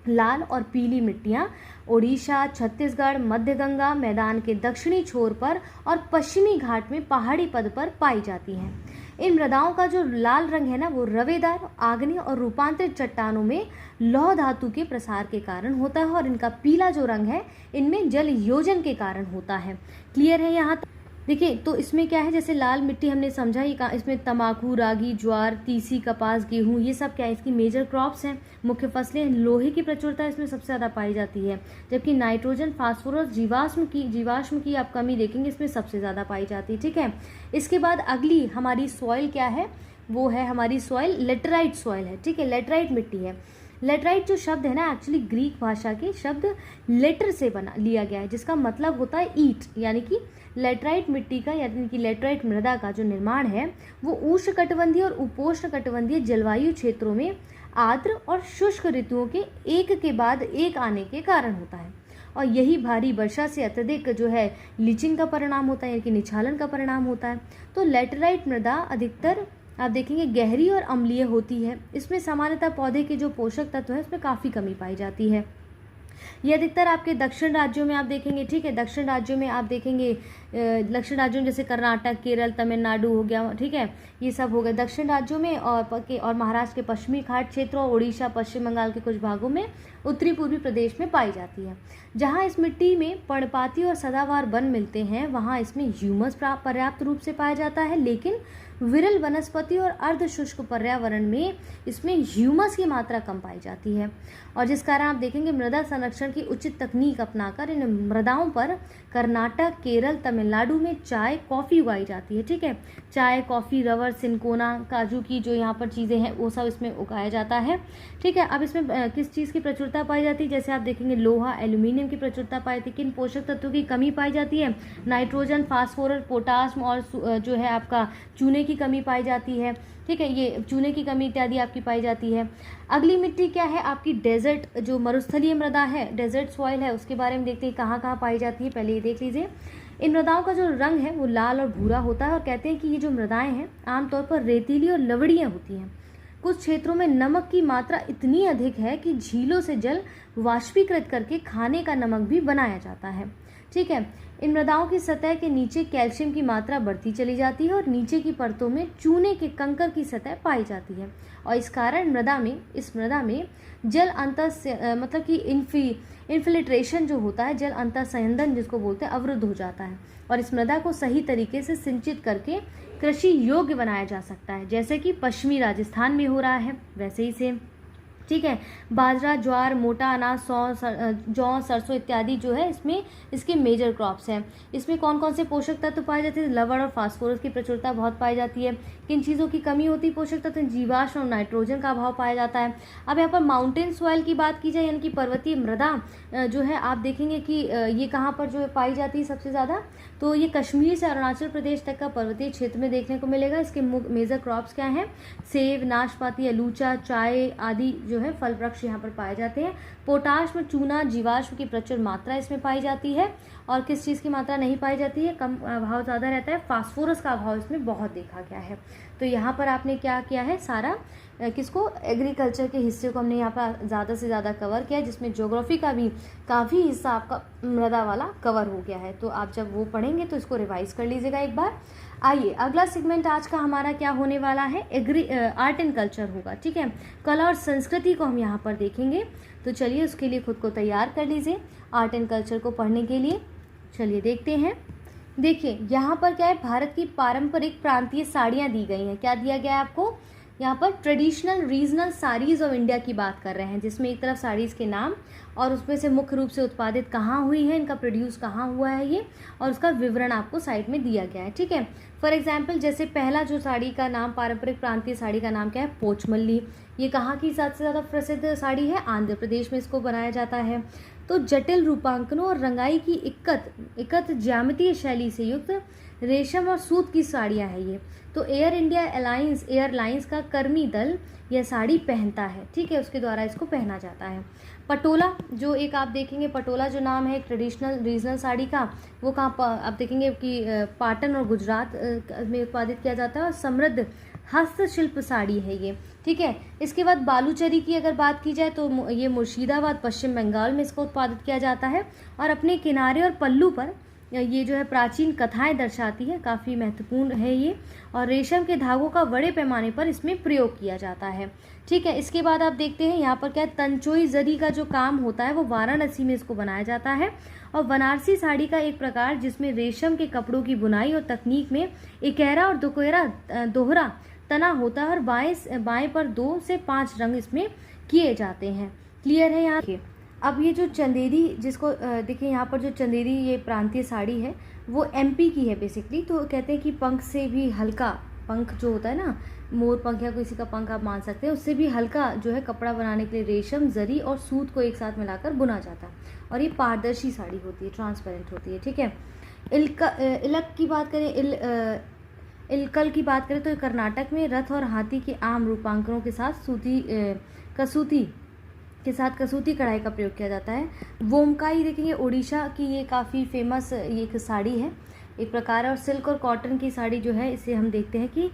लाल और पीली मिट्टियाँ ओडिशा, छत्तीसगढ़, मध्य गंगा मैदान के दक्षिणी छोर पर और पश्चिमी घाट में पहाड़ी पद पर पाई जाती हैं। इन मृदाओं का जो लाल रंग है ना वो रवेदार, आग्नेय और रूपांतरित चट्टानों में लौह धातु के प्रसार के कारण होता है और इनका पीला जो रंग है इनमें जल योजन के कारण होता है। क्लियर है यहाँ तक? देखिए, तो इसमें क्या है, जैसे लाल मिट्टी हमने समझा, ये इसमें तंबाकू, रागी, ज्वार, तीसी, कपास, गेहूं, ये सब क्या है, इसकी मेजर क्रॉप्स हैं, मुख्य फसलें। लोहे की प्रचुरता इसमें सबसे ज़्यादा पाई जाती है, जबकि नाइट्रोजन, फास्फोरस, जीवाश्म की आप कमी देखेंगे इसमें सबसे ज़्यादा पाई जाती है। ठीक है, इसके बाद अगली हमारी सॉइल क्या है, वो है हमारी सॉइल लेटराइट सॉइल है। ठीक है, लेटराइट मिट्टी है। लेटराइट जो शब्द है ना, एक्चुअली ग्रीक भाषा के शब्द लेटर से बना लिया गया है, जिसका मतलब होता है ईट, यानी कि लेटराइट मिट्टी का यानी कि लेटराइट मृदा का जो निर्माण है वो उष्णकटिबंधीय और उपोष्णकटिबंधीय जलवायु क्षेत्रों में आर्द्र और शुष्क ऋतुओं के एक के बाद एक आने के कारण होता है, और यही भारी वर्षा से अत्यधिक जो है लीचिंग का परिणाम होता है, यानी कि निछालन का परिणाम होता है। तो लेटराइट मृदा अधिकतर आप देखेंगे गहरी और अम्लीय होती है। इसमें सामान्यतः पौधे के जो पोषक तत्व है उसमें काफ़ी कमी पाई जाती है। ये अधिकतर आपके दक्षिण राज्यों में आप देखेंगे। ठीक है, दक्षिण राज्यों में आप देखेंगे, दक्षिण राज्यों में जैसे कर्नाटक, केरल, तमिलनाडु हो गया, ठीक है, ये सब हो गए दक्षिण राज्यों में, और महाराष्ट्र के पश्चिमी घाट क्षेत्र और उड़ीसा, पश्चिम बंगाल के कुछ भागों में, उत्तरी पूर्वी प्रदेश में पाई जाती है। जहाँ इस मिट्टी में पर्णपाती और सदाबहार वन मिलते हैं वहाँ इसमें ह्यूमस पर्याप्त रूप से पाया जाता है, लेकिन विरल वनस्पति और अर्ध शुष्क पर्यावरण में इसमें ह्यूमस की मात्रा कम पाई जाती है, और जिस कारण आप देखेंगे मृदा संरक्षण की उचित तकनीक अपनाकर इन मृदाओं पर कर्नाटक, केरल, तमिलनाडु में चाय, कॉफ़ी उगाई जाती है। ठीक है, चाय, कॉफ़ी, रबर, सिनकोना, काजू की जो यहाँ पर चीज़ें हैं वो सब इसमें उगाया जाता है। ठीक है, अब इसमें किस चीज़ की प्रचुरता पाई जाती है, जैसे आप देखेंगे लोहा, एल्यूमिनियम की प्रचुरता पाई जाती है। किन पोषक तत्वों की कमी पाई जाती है, नाइट्रोजन, फास्फोरस, पोटासियम और जो है आपका चूने की कमी पाई जाती है। ठीक है, ये चूने की कमी इत्यादि आपकी पाई जाती है। अगली मिट्टी क्या है आपकी, डेजर्ट, जो मरुस्थलीय मृदा है, डेजर्ट सॉइल है, उसके बारे में देखते हैं कहाँ कहाँ पाई जाती है। पहले ये देख लीजिए, इन मृदाओं का जो रंग है वो लाल और भूरा होता है, और कहते हैं कि ये जो मृदाएं हैं आमतौर पर रेतीली और लवड़ीय होती हैं। कुछ क्षेत्रों में नमक की मात्रा इतनी अधिक है कि झीलों से जल वाष्पीकृत करके खाने का नमक भी बनाया जाता है। ठीक है, इन मृदाओं की सतह के नीचे कैल्शियम की मात्रा बढ़ती चली जाती है और नीचे की परतों में चूने के कंकर की सतह पाई जाती है, और इस कारण इस मृदा में जल अंतर मतलब कि इन्फिल्ट्रेशन जो होता है, जल अंतर संयंदन जिसको बोलते हैं, अवरुद्ध हो जाता है, और इस मृदा को सही तरीके से सिंचित करके कृषि योग्य बनाया जा सकता है, जैसे कि पश्चिमी राजस्थान में हो रहा है वैसे ही सेम। ठीक है, बाजरा, ज्वार, मोटा अनाज, जौ, सरसों इत्यादि जो है इसमें इसके मेजर क्रॉप्स हैं। इसमें कौन कौन से पोषक तत्व पाए जाते हैं, लवण और फास्फोरस की प्रचुरता बहुत पाई जाती है। किन चीज़ों की कमी होती है, पोषक तत्व, जीवाश्म और नाइट्रोजन का अभाव पाया जाता है। अब यहाँ पर माउंटेन सॉइल की बात की जाए, यानी कि पर्वतीय मृदा जो है आप देखेंगे कि ये कहाँ पर जो है पाई जाती है सबसे ज़्यादा, तो ये कश्मीर से अरुणाचल प्रदेश तक का पर्वतीय क्षेत्र में देखने को मिलेगा। इसके मेजर क्रॉप्स क्या हैं, सेब, नाशपाती, अलूचा, चाय आदि जो है फल वृक्ष यहाँ पर पाए जाते हैं। पोटाश में चूना, जीवाश्म की प्रचुर मात्रा इसमें पाई जाती है, और किस चीज़ की मात्रा नहीं पाई जाती है, कम अभाव ज़्यादा रहता है, फास्फोरस का अभाव इसमें बहुत देखा गया है। तो यहाँ पर आपने क्या किया है, सारा किसको, एग्रीकल्चर के हिस्से को हमने यहाँ पर ज़्यादा से ज़्यादा कवर किया, जिसमें ज्योग्राफी का भी काफ़ी हिस्सा आपका मृदा वाला कवर हो गया है। तो आप जब वो पढ़ेंगे तो इसको रिवाइज कर लीजिएगा एक बार। आइए अगला सेगमेंट आज का हमारा क्या होने वाला है, आर्ट एंड कल्चर होगा। ठीक है, कला और संस्कृति को हम यहाँ पर देखेंगे। तो चलिए उसके लिए खुद को तैयार कर लीजिए आर्ट एंड कल्चर को पढ़ने के लिए। चलिए देखते हैं। देखिए यहाँ पर क्या है, भारत की पारंपरिक प्रांतीय साड़ियाँ दी गई हैं। क्या दिया गया है आपको, यहाँ पर traditional regional saris of India की बात कर रहे हैं, जिसमें एक तरफ साड़ीज़ के नाम और उसमें से मुख्य रूप से उत्पादित कहाँ हुई है, इनका प्रोड्यूस कहाँ हुआ है ये, और उसका विवरण आपको साइड में दिया गया है। ठीक है, फॉर एग्जांपल जैसे पहला जो साड़ी का नाम, पारंपरिक प्रांतीय साड़ी का नाम क्या है, पोचमल्ली। ये कहाँ की सबसे ज़्यादा प्रसिद्ध साड़ी है, आंध्र प्रदेश में इसको बनाया जाता है। तो जटिल रूपांकनों और रंगाई की इकत ज्यामितीय शैली से युक्त रेशम और सूत की साड़ियाँ हैं ये। तो एयर इंडिया एयरलाइंस का कर्मी दल यह साड़ी पहनता है। ठीक है, उसके द्वारा इसको पहना जाता है। पटोला जो एक आप देखेंगे, पटोला जो नाम है ट्रेडिशनल रीजनल साड़ी का, वो कहाँ आप देखेंगे कि पाटन और गुजरात में उत्पादित किया जाता है, और समृद्ध हस्तशिल्प साड़ी है ये। ठीक है, इसके बाद बालूचरी की अगर बात की जाए तो ये मुर्शिदाबाद, पश्चिम बंगाल में इसको उत्पादित किया जाता है, और अपने किनारे और पल्लू पर ये जो है प्राचीन कथाएं दर्शाती है, काफ़ी महत्वपूर्ण है ये। और रेशम के धागों का बड़े पैमाने पर इसमें प्रयोग किया जाता है। ठीक है, इसके बाद आप देखते हैं यहाँ पर क्या है, तंचोई जरी का जो काम होता है वो वाराणसी में इसको बनाया जाता है। और बनारसी साड़ी का एक प्रकार जिसमें रेशम के कपड़ों की बुनाई और तकनीक में इकहरा और दोहरा तना होता है और बाएं पर 2 से 5 रंग इसमें किए जाते हैं। क्लियर है यहाँ? अब ये जो चंदेरी जिसको देखिए यहाँ पर जो चंदेरी ये प्रांतीय साड़ी है वो एमपी की है बेसिकली। तो कहते हैं कि पंख से भी हल्का, पंख जो होता है ना, मोर पंख या किसी का पंख आप मान सकते हैं, उससे भी हल्का जो है कपड़ा बनाने के लिए रेशम, जरी और सूत को एक साथ मिलाकर बुना जाता है। और ये पारदर्शी साड़ी होती है, ट्रांसपेरेंट होती है। ठीक है, इलक की बात करें, इलकल की बात करें तो कर्नाटक में रथ और हाथी के आम रूपांकनों के साथ कसूती कढ़ाई का प्रयोग किया जाता है। वोमकाई देखेंगे उड़ीसा की, ये काफ़ी फेमस ये एक साड़ी है, एक प्रकार है। और सिल्क और कॉटन की साड़ी जो है इसे हम देखते हैं कि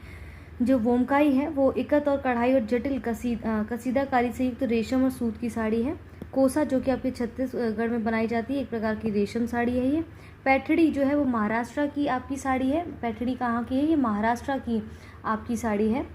जो वोमकाई है वो इकत और कढ़ाई और जटिल कसीदाकारी से युक्त रेशम और सूत की साड़ी है। कोसा जो कि आपके छत्तीसगढ़ में बनाई जाती है, एक प्रकार की रेशम साड़ी है ये। पैठड़ी जो है वो महाराष्ट्र की आपकी साड़ी है। पैठड़ी कहाँ की है? ये महाराष्ट्र की आपकी साड़ी है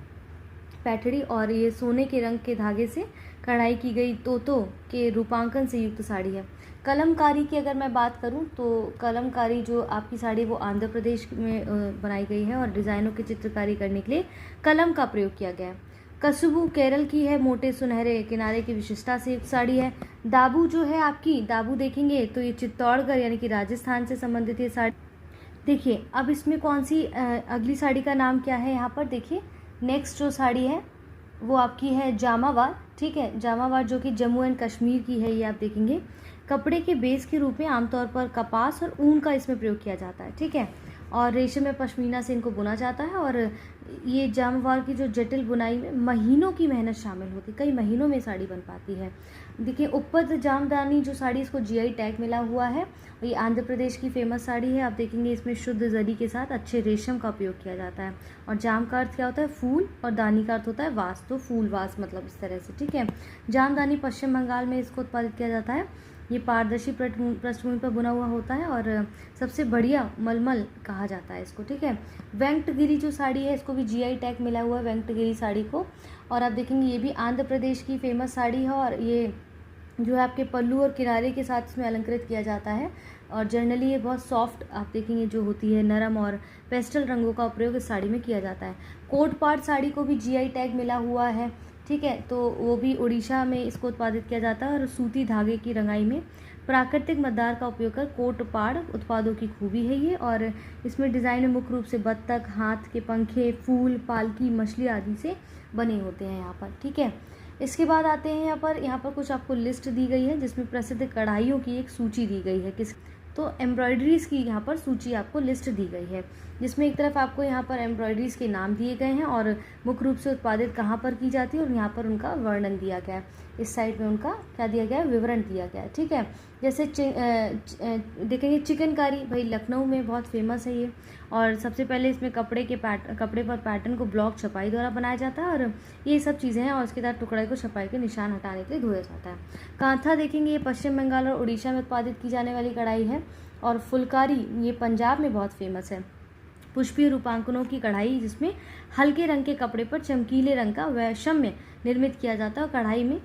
पैठड़ी। और ये सोने के रंग के धागे से कढ़ाई की गई तोतों के रूपांकन से युक्त साड़ी है। कलमकारी की अगर मैं बात करूं तो कलमकारी जो आपकी साड़ी वो आंध्र प्रदेश में बनाई गई है और डिज़ाइनों की चित्रकारी करने के लिए कलम का प्रयोग किया गया है। कसुबू केरल की है, मोटे सुनहरे किनारे की विशेषता से युक्त साड़ी है। दाबू जो है आपकी, दाबू देखेंगे तो ये चित्तौड़गढ़ यानी कि राजस्थान से संबंधित ये साड़ी। देखिए अब इसमें कौन सी अगली साड़ी का नाम क्या है यहाँ पर देखिए। नेक्स्ट जो साड़ी है वो आपकी है जामावार। ठीक है, जामावार जो कि जम्मू एंड कश्मीर की है, ये आप देखेंगे। कपड़े के बेस के रूप में आमतौर पर कपास और ऊन का इसमें प्रयोग किया जाता है। ठीक है, और रेशम में पश्मीना से इनको बुना जाता है। और ये जामवार की जो जटिल बुनाई में महीनों की मेहनत शामिल होती है, कई महीनों में साड़ी बन पाती है। देखिए उपद जामदानी जो साड़ी, इसको जीआई टैग मिला हुआ है। ये आंध्र प्रदेश की फेमस साड़ी है। आप देखेंगे इसमें शुद्ध जरी के साथ अच्छे रेशम का उपयोग किया जाता है। और जाम का अर्थ क्या होता है? फूल, और दानी का अर्थ होता है वास, तो फूल वास मतलब इस तरह से। ठीक है, जामदानी पश्चिम बंगाल में इसको उत्पादित किया जाता है। ये पारदर्शी पृष्ठभूमि पर बुना हुआ होता है और सबसे बढ़िया मलमल कहा जाता है इसको। ठीक है, वेंकटगिरी जो साड़ी है इसको भी जीआई टैग मिला हुआ है वेंकटगिरी साड़ी को। और आप देखेंगे ये भी आंध्र प्रदेश की फेमस साड़ी है और ये जो है आपके पल्लू और किनारे के साथ इसमें अलंकृत किया जाता है। और जनरली ये बहुत सॉफ्ट आप देखेंगे जो होती है, नरम और पेस्टल रंगों का प्रयोग इस साड़ी में किया जाता है। कोट पाट साड़ी को भी जीआई टैग मिला हुआ है। ठीक है, तो वो भी उड़ीसा में इसको उत्पादित किया जाता है। और सूती धागे की रंगाई में प्राकृतिक मदार का उपयोग कर कोट पाड़ उत्पादों की खूबी है ये। और इसमें डिज़ाइन में मुख्य रूप से बत्तख, हाथ के पंखे, फूल, पालकी, मछली आदि से बने होते हैं यहाँ पर। ठीक है, इसके बाद आते हैं यहाँ पर कुछ आपको लिस्ट दी गई है जिसमें प्रसिद्ध कढ़ाइयों की एक सूची दी गई है। तो एम्ब्रॉयडरीज़ की यहाँ पर सूची आपको लिस्ट दी गई है, जिसमें एक तरफ आपको यहाँ पर एम्ब्रॉयडरीज़ के नाम दिए गए हैं और मुख्य रूप से उत्पादित कहाँ पर की जाती है और यहाँ पर उनका वर्णन दिया गया है। इस साइड में उनका क्या दिया गया है? विवरण दिया गया है। ठीक है, जैसे देखेंगे चिकनकारी, भाई लखनऊ में बहुत फेमस है ये। और सबसे पहले इसमें कपड़े पर पैटर्न को ब्लॉक छपाई द्वारा बनाया जाता है और ये सब चीज़ें हैं। और उसके बाद टुकड़े को छपाई के निशान हटाने के लिए धोया जाता है। कांथा देखेंगे, ये पश्चिम बंगाल और उड़ीसा में उत्पादित की जाने वाली कढ़ाई है। और फुलकारी ये पंजाब में बहुत फेमस है। पुष्पीय रूपांकनों की कढ़ाई जिसमें हल्के रंग के कपड़े पर चमकीले रंग का वैषम्य निर्मित किया जाता है। और कढ़ाई में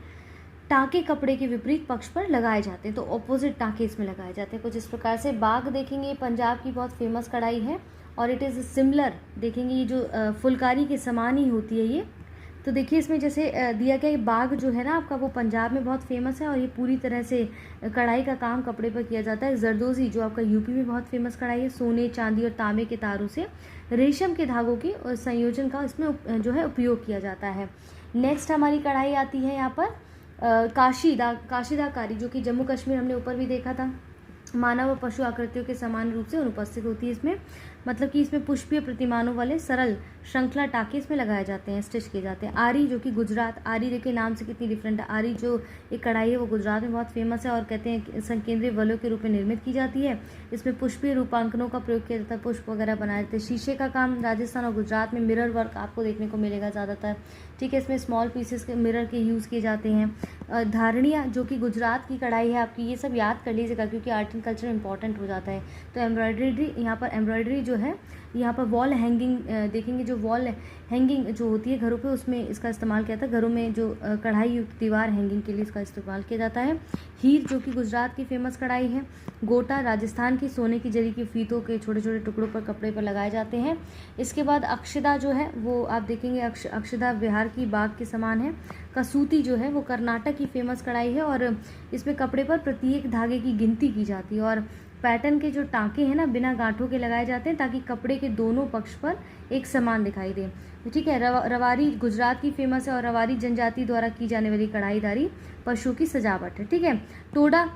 टाँके कपड़े के विपरीत पक्ष पर लगाए जाते हैं, तो ऑपोजिट टाँके इसमें लगाए जाते हैं कुछ इस प्रकार से। बाग देखेंगे, पंजाब की बहुत फेमस कढ़ाई है और इट इज़ सिमिलर। देखेंगे ये जो फुलकारी के समान ही होती है ये। तो देखिए इसमें जैसे दिया गया बाग जो है ना आपका, वो पंजाब में बहुत फेमस है और ये पूरी तरह से कढ़ाई का काम कपड़े पर किया जाता है। जरदोजी जो आपका यूपी में बहुत फेमस कढ़ाई है, सोने, चांदी और तांबे के तारों से रेशम के धागों की संयोजन का इसमें जो है उपयोग किया जाता है। नेक्स्ट हमारी कढ़ाई आती है यहाँ पर काशीदाकारी, जो कि जम्मू कश्मीर हमने ऊपर भी देखा था। मानव और पशु आकृतियों के समान रूप से अनुपस्थित होती है इसमें, मतलब कि इसमें पुष्पीय प्रतिमानों वाले सरल श्रृंखला टाके इसमें लगाए जाते हैं, स्टिच किए जाते हैं। आरी जो कि गुजरात, आरी देखिए नाम से कितनी डिफरेंट है। आरी जो एक कढ़ाई है वो गुजरात में बहुत फेमस है और कहते हैं संकेंद्रीय वलों के रूप में निर्मित की जाती है। इसमें पुष्पीय रूपांकनों का प्रयोग किया जाता है, पुष्प वगैरह बनाए जाते हैं। शीशे का काम राजस्थान और गुजरात में, मिरर वर्क आपको देखने को मिलेगा ज़्यादातर। ठीक है, इसमें स्मॉल पीसेस के मिरर के यूज़ किए जाते हैं। धारणिया जो कि गुजरात की कढ़ाई है आपकी, ये सब याद कर लीजिएगा क्योंकि आर्ट एंड कल्चर इंपॉर्टेंट हो जाता है। तो एम्ब्रॉयडरी, यहाँ पर एम्ब्रॉयडरी जो है, यहाँ पर वॉल हैंगिंग देखेंगे, जो वॉल हैंगिंग जो होती है घरों पे, उसमें इसका इस्तेमाल किया था। घरों में जो कढ़ाई युक्त दीवार हैंगिंग के लिए इसका इस्तेमाल किया जाता है। हीर जो कि गुजरात की फेमस कढ़ाई है। गोटा राजस्थान की सोने की जरी की फीतों के छोटे छोटे टुकड़ों पर कपड़े पर लगाए जाते हैं। इसके बाद अक्षदा जो है वो आप देखेंगे, अक्षदा बिहार की बाग के समान है। कसूती जो है वो कर्नाटक की फेमस कढ़ाई है और इसमें कपड़े पर प्रत्येक धागे की गिनती की जाती है और पैटर्न के जो टाँके हैं ना बिना गांठों के लगाए जाते हैं ताकि कपड़े के दोनों पक्ष पर एक समान दिखाई दे। ठीक है। रवारी गुजरात की फेमस है और रवारी जनजाति द्वारा की जाने वाली कढ़ाईदारी पशुओं की सजावट है। ठीक है। टोडा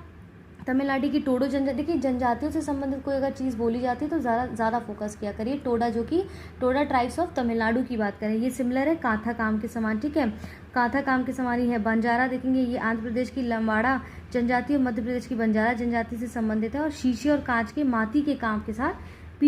तमिलनाडु की टोडो जनजाति, देखिए जनजातियों से संबंधित कोई अगर चीज़ बोली जाती है तो ज़्यादा फोकस किया करिए। टोडा जो कि टोडा ट्राइब्स ऑफ तमिलनाडु की बात करें, ये सिमिलर है काथा काम के समान। ठीक है। काथा काम के समान ही है। बंजारा देखेंगे, ये आंध्र प्रदेश की लंबाड़ा जनजाति और मध्य प्रदेश की बंजारा जनजाति से संबंधित है और शीशे और कांच के माटी के काम के साथ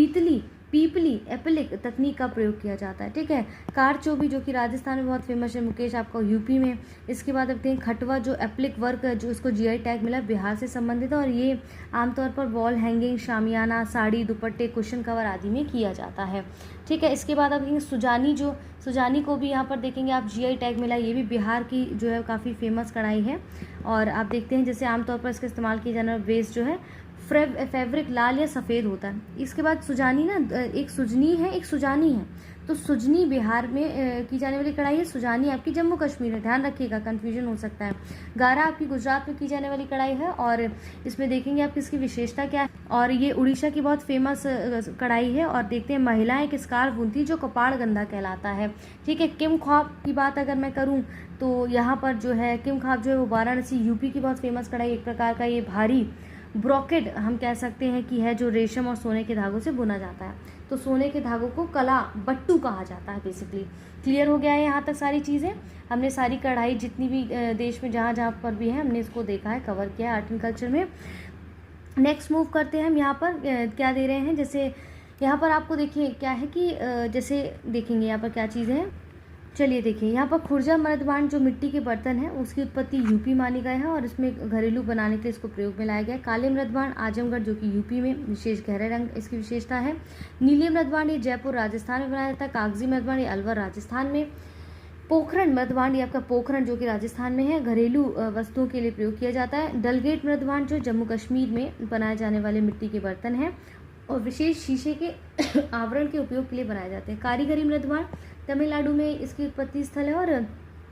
पीपली एप्लिक तकनीक का प्रयोग किया जाता है। ठीक है। कारचौबी जो कि राजस्थान में बहुत फेमस है, मुकेश आपका यूपी में। इसके बाद देखते हैं खटवा जो एप्लिक वर्क जो इसको जीआई टैग मिला, बिहार से संबंधित है और ये आमतौर पर वॉल हैंगिंग, शामियाना, साड़ी, दुपट्टे, कुशन कवर आदि में किया जाता है। ठीक है। इसके बाद आप देखेंगे सुजानी को भी यहाँ पर देखेंगे आप जीआई टैग मिला, ये भी बिहार की जो है काफ़ी फेमस कढ़ाई है। और आप देखते हैं जैसे आमतौर पर इसका इस्तेमाल किया जाने वाला वेस्ट जो है फैब्रिक लाल या सफ़ेद होता है। इसके बाद सुजानी ना, एक सुजनी है एक सुजानी है। तो सुजनी बिहार में की जाने वाली कढ़ाई है, सुजानी आपकी जम्मू कश्मीर में, ध्यान रखिएगा कन्फ्यूजन हो सकता है। गारा आपकी गुजरात में की जाने वाली कढ़ाई है और इसमें देखेंगे आप इसकी विशेषता क्या है। और ये उड़ीसा की बहुत फेमस कढ़ाई है और देखते हैं महिलाएं एक स्कार्फ बुनती है जो कपाड़ गंधा कहलाता है। ठीक है। किम ख्वाब की बात अगर मैं करूँ तो यहाँ पर जो है किम ख्वाब जो है वो वाराणसी यूपी की बहुत फेमस कढ़ाई, एक प्रकार का ये भारी ब्रोकेड हम कह सकते हैं कि है, जो रेशम और सोने के धागों से बुना जाता है। तो सोने के धागों को कला बट्टू कहा जाता है बेसिकली। क्लियर हो गया है यहाँ तक सारी चीज़ें। हमने सारी कढ़ाई जितनी भी देश में जहाँ जहाँ पर भी है हमने इसको देखा है, कवर किया है आर्ट एंड कल्चर में। नेक्स्ट मूव करते हैं हम यहाँ पर क्या दे रहे हैं, जैसे यहाँ पर आपको देखिए क्या है कि जैसे देखेंगे यहाँ पर क्या चीज़ें हैं। चलिए देखिए यहाँ पर खुर्जा मर्दबान जो मिट्टी के बर्तन है उसकी उत्पत्ति यूपी मानी गई है और इसमें घरेलू बनाने के लिए इसको प्रयोग में लाया गया है। काले मर्दबान आजमगढ़ जो कि यूपी में, विशेष गहरे रंग इसकी विशेषता है। नीले मर्दबान ये जयपुर राजस्थान में बनाया जाता है। कागजी मर्दबान ये अलवर राजस्थान में। पोखरण मर्दबान ये आपका पोखरण जो कि राजस्थान में है, घरेलू वस्तुओं के लिए प्रयोग किया जाता है। डलगेट मर्दबान जो जम्मू कश्मीर में बनाए जाने वाले मिट्टी के बर्तन हैं और विशेष शीशे के आवरण के उपयोग के लिए बनाए जाते हैं। कारीगरी मृदवान तमिलनाडु में इसकी उत्पत्ति स्थल है और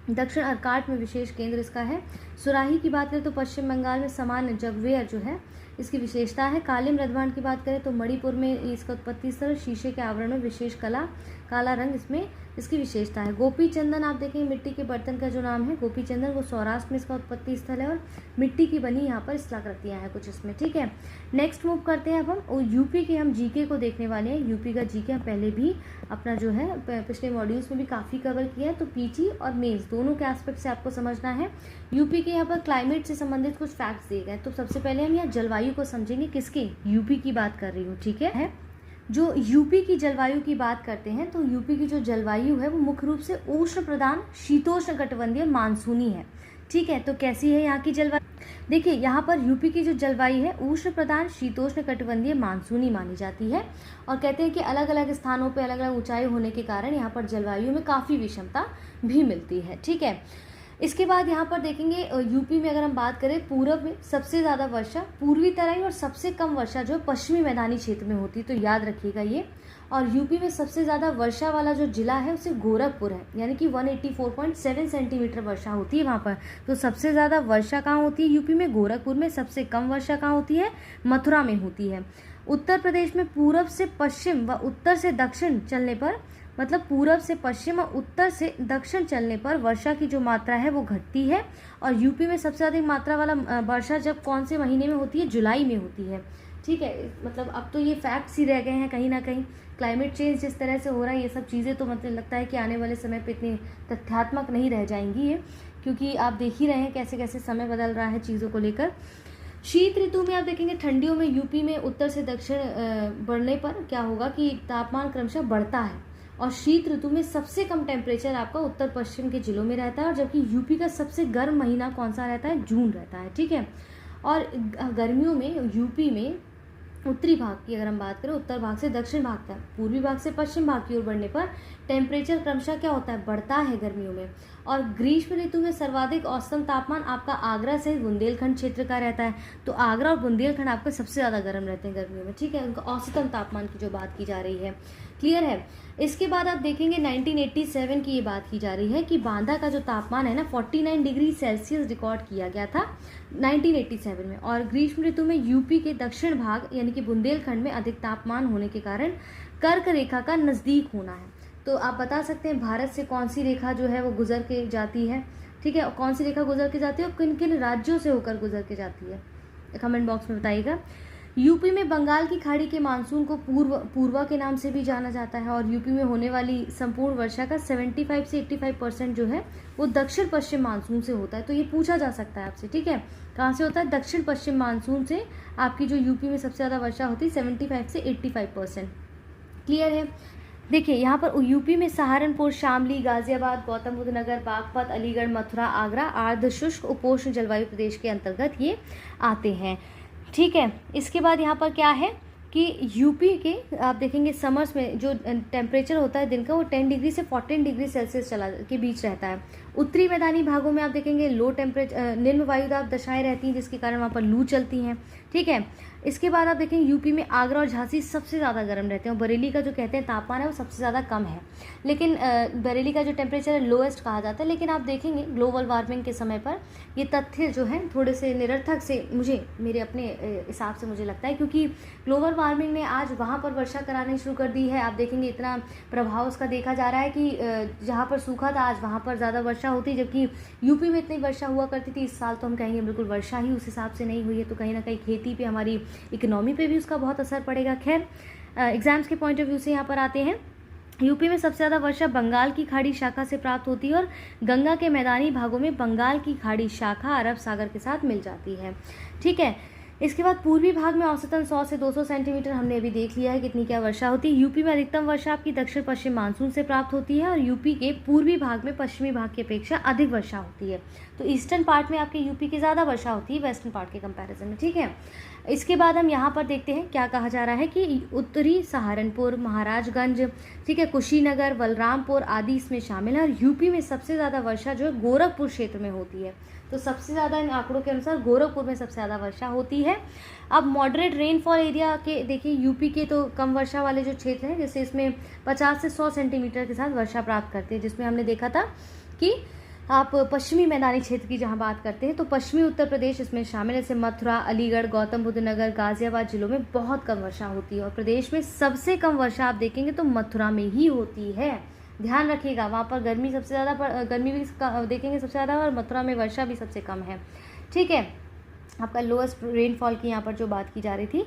दक्षिण अर्काट में विशेष केंद्र इसका है। सुराही की बात करें तो पश्चिम बंगाल में समान जगवेयर जो है इसकी विशेषता है। काले मृदवान की बात करें तो मणिपुर में इसका उत्पत्ति स्थल, शीशे के आवरण में विशेष कला, काला रंग इसमें इसकी विशेषता है। गोपी चंदन आप देखें मिट्टी के बर्तन का जो नाम है गोपी चंदन, वो सौराष्ट्र में इसका उत्पत्ति स्थल है और मिट्टी की बनी यहाँ पर स्थलाकृतियाँ हैं कुछ इसमें। ठीक है। नेक्स्ट मूव करते हैं अब हम यूपी के, हम जीके को देखने वाले हैं। यूपी का जीके हम पहले भी अपना जो है पिछले मॉड्यूल्स में भी काफ़ी कवर किया है, तो पीटी और मेंस दोनों के एस्पेक्ट से आपको समझना है। यूपी के यहाँ पर क्लाइमेट से संबंधित कुछ फैक्ट्स दिए गए। तो सबसे पहले हम यहाँ जलवायु को समझेंगे, किसके, यूपी की बात कर रही हूँ। ठीक है। जो यूपी की जलवायु की बात करते हैं तो यूपी की जो जलवायु है वो मुख्य रूप से उष्ण प्रधान शीतोष्ण कटिबंधीय मानसूनी है। ठीक है। तो कैसी है यहाँ की जलवायु, देखिए यहाँ पर यूपी की जो जलवायु है उष्ण प्रधान शीतोष्ण कटिबंधीय मानसूनी मानी जाती है और कहते हैं कि अलग अलग स्थानों पर अलग अलग ऊंचाई होने के कारण यहाँ पर जलवायु में काफ़ी विषमता भी मिलती है। ठीक है। इसके बाद यहाँ पर देखेंगे यूपी में अगर हम बात करें, पूर्व में सबसे ज़्यादा वर्षा पूर्वी तराई और सबसे कम वर्षा जो पश्चिमी मैदानी क्षेत्र में होती है, तो याद रखिएगा ये। और यूपी में सबसे ज़्यादा वर्षा वाला जो जिला है उसे गोरखपुर है, यानी कि 184.7 सेंटीमीटर वर्षा होती है वहाँ पर। तो सबसे ज़्यादा वर्षा कहाँ होती है यूपी में, गोरखपुर में। सबसे कम वर्षा कहाँ होती है, मथुरा में होती है। उत्तर प्रदेश में पूर्व से पश्चिम व उत्तर से दक्षिण चलने पर, मतलब पूर्व से पश्चिम और उत्तर से दक्षिण चलने पर वर्षा की जो मात्रा है वो घटती है। और यूपी में सबसे अधिक मात्रा वाला वर्षा जब कौन से महीने में होती है, जुलाई में होती है। ठीक है। मतलब अब तो ये फैक्ट्स ही रह गए हैं कहीं ना कहीं। क्लाइमेट चेंज जिस तरह से हो रहा है ये सब चीज़ें तो मतलब लगता है कि आने वाले समय पे इतनी तथ्यात्मक नहीं रह जाएंगी ये, क्योंकि आप देख ही रहे हैं कैसे कैसे समय बदल रहा है चीज़ों को लेकर। शीत ऋतु में आप देखेंगे ठंडियों में यूपी में उत्तर से दक्षिण बढ़ने पर क्या होगा कि तापमान क्रमशः बढ़ता है और शीत ऋतु में सबसे कम टेम्परेचर आपका उत्तर पश्चिम के जिलों में रहता है, और जबकि यूपी का सबसे गर्म महीना कौन सा रहता है, जून रहता है। ठीक है, और गर्मियों में यूपी में उत्तरी भाग की अगर हम बात करें, उत्तर भाग से दक्षिण भाग तक, पूर्वी भाग से पश्चिम भाग की ओर बढ़ने पर टेम्परेचर क्रमशः क्या होता है, बढ़ता है गर्मियों में। और ग्रीष्म ऋतु में सर्वाधिक औसतन तापमान आपका आगरा से बुंदेलखंड क्षेत्र का रहता है। तो आगरा और बुंदेलखंड आपके सबसे ज़्यादा गर्म रहते हैं गर्मियों में। ठीक है, उनका औसतन तापमान की जो बात की जा रही है, क्लियर है। इसके बाद आप देखेंगे 1987 की ये बात की जा रही है कि बांदा का जो तापमान है ना 49 डिग्री सेल्सियस रिकॉर्ड किया गया था 1987 में। और ग्रीष्म ऋतु में यूपी के दक्षिण भाग यानी कि बुंदेलखंड में अधिक तापमान होने के कारण कर्क रेखा का नज़दीक होना है। तो आप बता सकते हैं भारत से कौन सी रेखा जो है वो गुजर के जाती है। ठीक है, और कौन सी रेखा गुजर के जाती है और किन किन राज्यों से होकर गुजर के जाती है, कमेंट बॉक्स में बताइएगा। यूपी में बंगाल की खाड़ी के मानसून को पूर्वा के नाम से भी जाना जाता है, और यूपी में होने वाली संपूर्ण वर्षा का 75 से 85% जो है वो दक्षिण पश्चिम मानसून से होता है। तो ये पूछा जा सकता है आपसे। ठीक है, कहाँ से होता है, दक्षिण पश्चिम मानसून से आपकी जो यूपी में सबसे ज़्यादा वर्षा होती है 75 से 85%। क्लियर है। देखिए यहाँ पर यूपी में सहारनपुर, शामली, गाजियाबाद, गौतम बुद्ध नगर, बागपत, अलीगढ़, मथुरा, आगरा आर्द्र शुष्क उपोष्ण जलवायु प्रदेश के अंतर्गत ये आते हैं। ठीक है, इसके बाद यहाँ पर क्या है कि यूपी के आप देखेंगे समर्स में जो टेम्परेचर होता है दिन का वो 10 डिग्री से 14 डिग्री सेल्सियस के बीच रहता है। उत्तरी मैदानी भागों में आप देखेंगे लो टेम्परेचर निम्न वायुदाब दशाएं रहती हैं, जिसके कारण वहाँ पर लू चलती हैं। ठीक है, इसके बाद आप देखेंगे यूपी में आगरा और झांसी सबसे ज़्यादा गर्म रहते हैं, और बरेली का जो कहते हैं तापमान है वो सबसे ज़्यादा कम है। लेकिन बरेली का जो टेम्परेचर है लोएस्ट कहा जाता है। लेकिन आप देखेंगे ग्लोबल वार्मिंग के समय पर ये तथ्य जो हैं थोड़े से निरर्थक से मेरे अपने हिसाब से मुझे लगता है, क्योंकि ग्लोबल वार्मिंग ने आज वहाँ पर वर्षा करानी शुरू कर दी है। आप देखेंगे इतना प्रभाव उसका देखा जा रहा है कि जहाँ पर सूखा था आज वहाँ पर ज़्यादा वर्षा होती, जबकि यूपी में इतनी वर्षा हुआ करती थी। इस साल तो हम कहेंगे बिल्कुल वर्षा ही उस हिसाब से नहीं हुई है, तो कहीं ना कहीं खेती पे, हमारी इकोनॉमी पे भी उसका बहुत असर पड़ेगा। खैर, एग्जाम्स के पॉइंट ऑफ व्यू से यहाँ पर आते हैं। यूपी में सबसे ज़्यादा वर्षा बंगाल की खाड़ी शाखा से प्राप्त होती है, और गंगा के मैदानी भागों में बंगाल की खाड़ी शाखा अरब सागर के साथ मिल जाती है। ठीक है, इसके बाद पूर्वी भाग में औसतन 100 से 200 सेंटीमीटर हमने अभी देख लिया है कितनी क्या वर्षा होती है। यूपी में अधिकतम वर्षा आपकी दक्षिण पश्चिम मानसून से प्राप्त होती है, और यूपी के पूर्वी भाग में पश्चिमी भाग की अपेक्षा अधिक वर्षा होती है। तो ईस्टर्न पार्ट में आपके यूपी की ज़्यादा वर्षा होती है वेस्टर्न पार्ट के कंपैरिजन में। ठीक है, इसके बाद हम यहाँ पर देखते हैं क्या कहा जा रहा है कि उत्तरी सहारनपुर, महाराजगंज, ठीक है, कुशीनगर, बलरामपुर आदि इसमें शामिल है। और यूपी में सबसे ज़्यादा वर्षा जो है गोरखपुर क्षेत्र में होती है। तो सबसे ज़्यादा इन आंकड़ों के अनुसार गोरखपुर में सबसे ज़्यादा वर्षा होती है। अब मॉडरेट रेनफॉल एरिया के देखिए, यूपी के तो कम वर्षा वाले जो क्षेत्र हैं, जैसे इसमें 50 से 100 सेंटीमीटर के साथ वर्षा प्राप्त करते हैं, जिसमें हमने देखा था कि आप पश्चिमी मैदानी क्षेत्र की जहां बात करते हैं तो पश्चिमी उत्तर प्रदेश इसमें शामिल है। जैसे मथुरा, अलीगढ़, गौतम बुद्ध नगर, गाजियाबाद जिलों में बहुत कम वर्षा होती है, और प्रदेश में सबसे कम वर्षा आप देखेंगे तो मथुरा में ही होती है। ध्यान रखिएगा, वहाँ पर गर्मी सबसे ज़्यादा, गर्मी भी देखेंगे सबसे ज़्यादा, और मथुरा में वर्षा भी सबसे कम है। ठीक है, आपका लोएस्ट रेनफॉल की यहाँ पर जो बात की जा रही थी।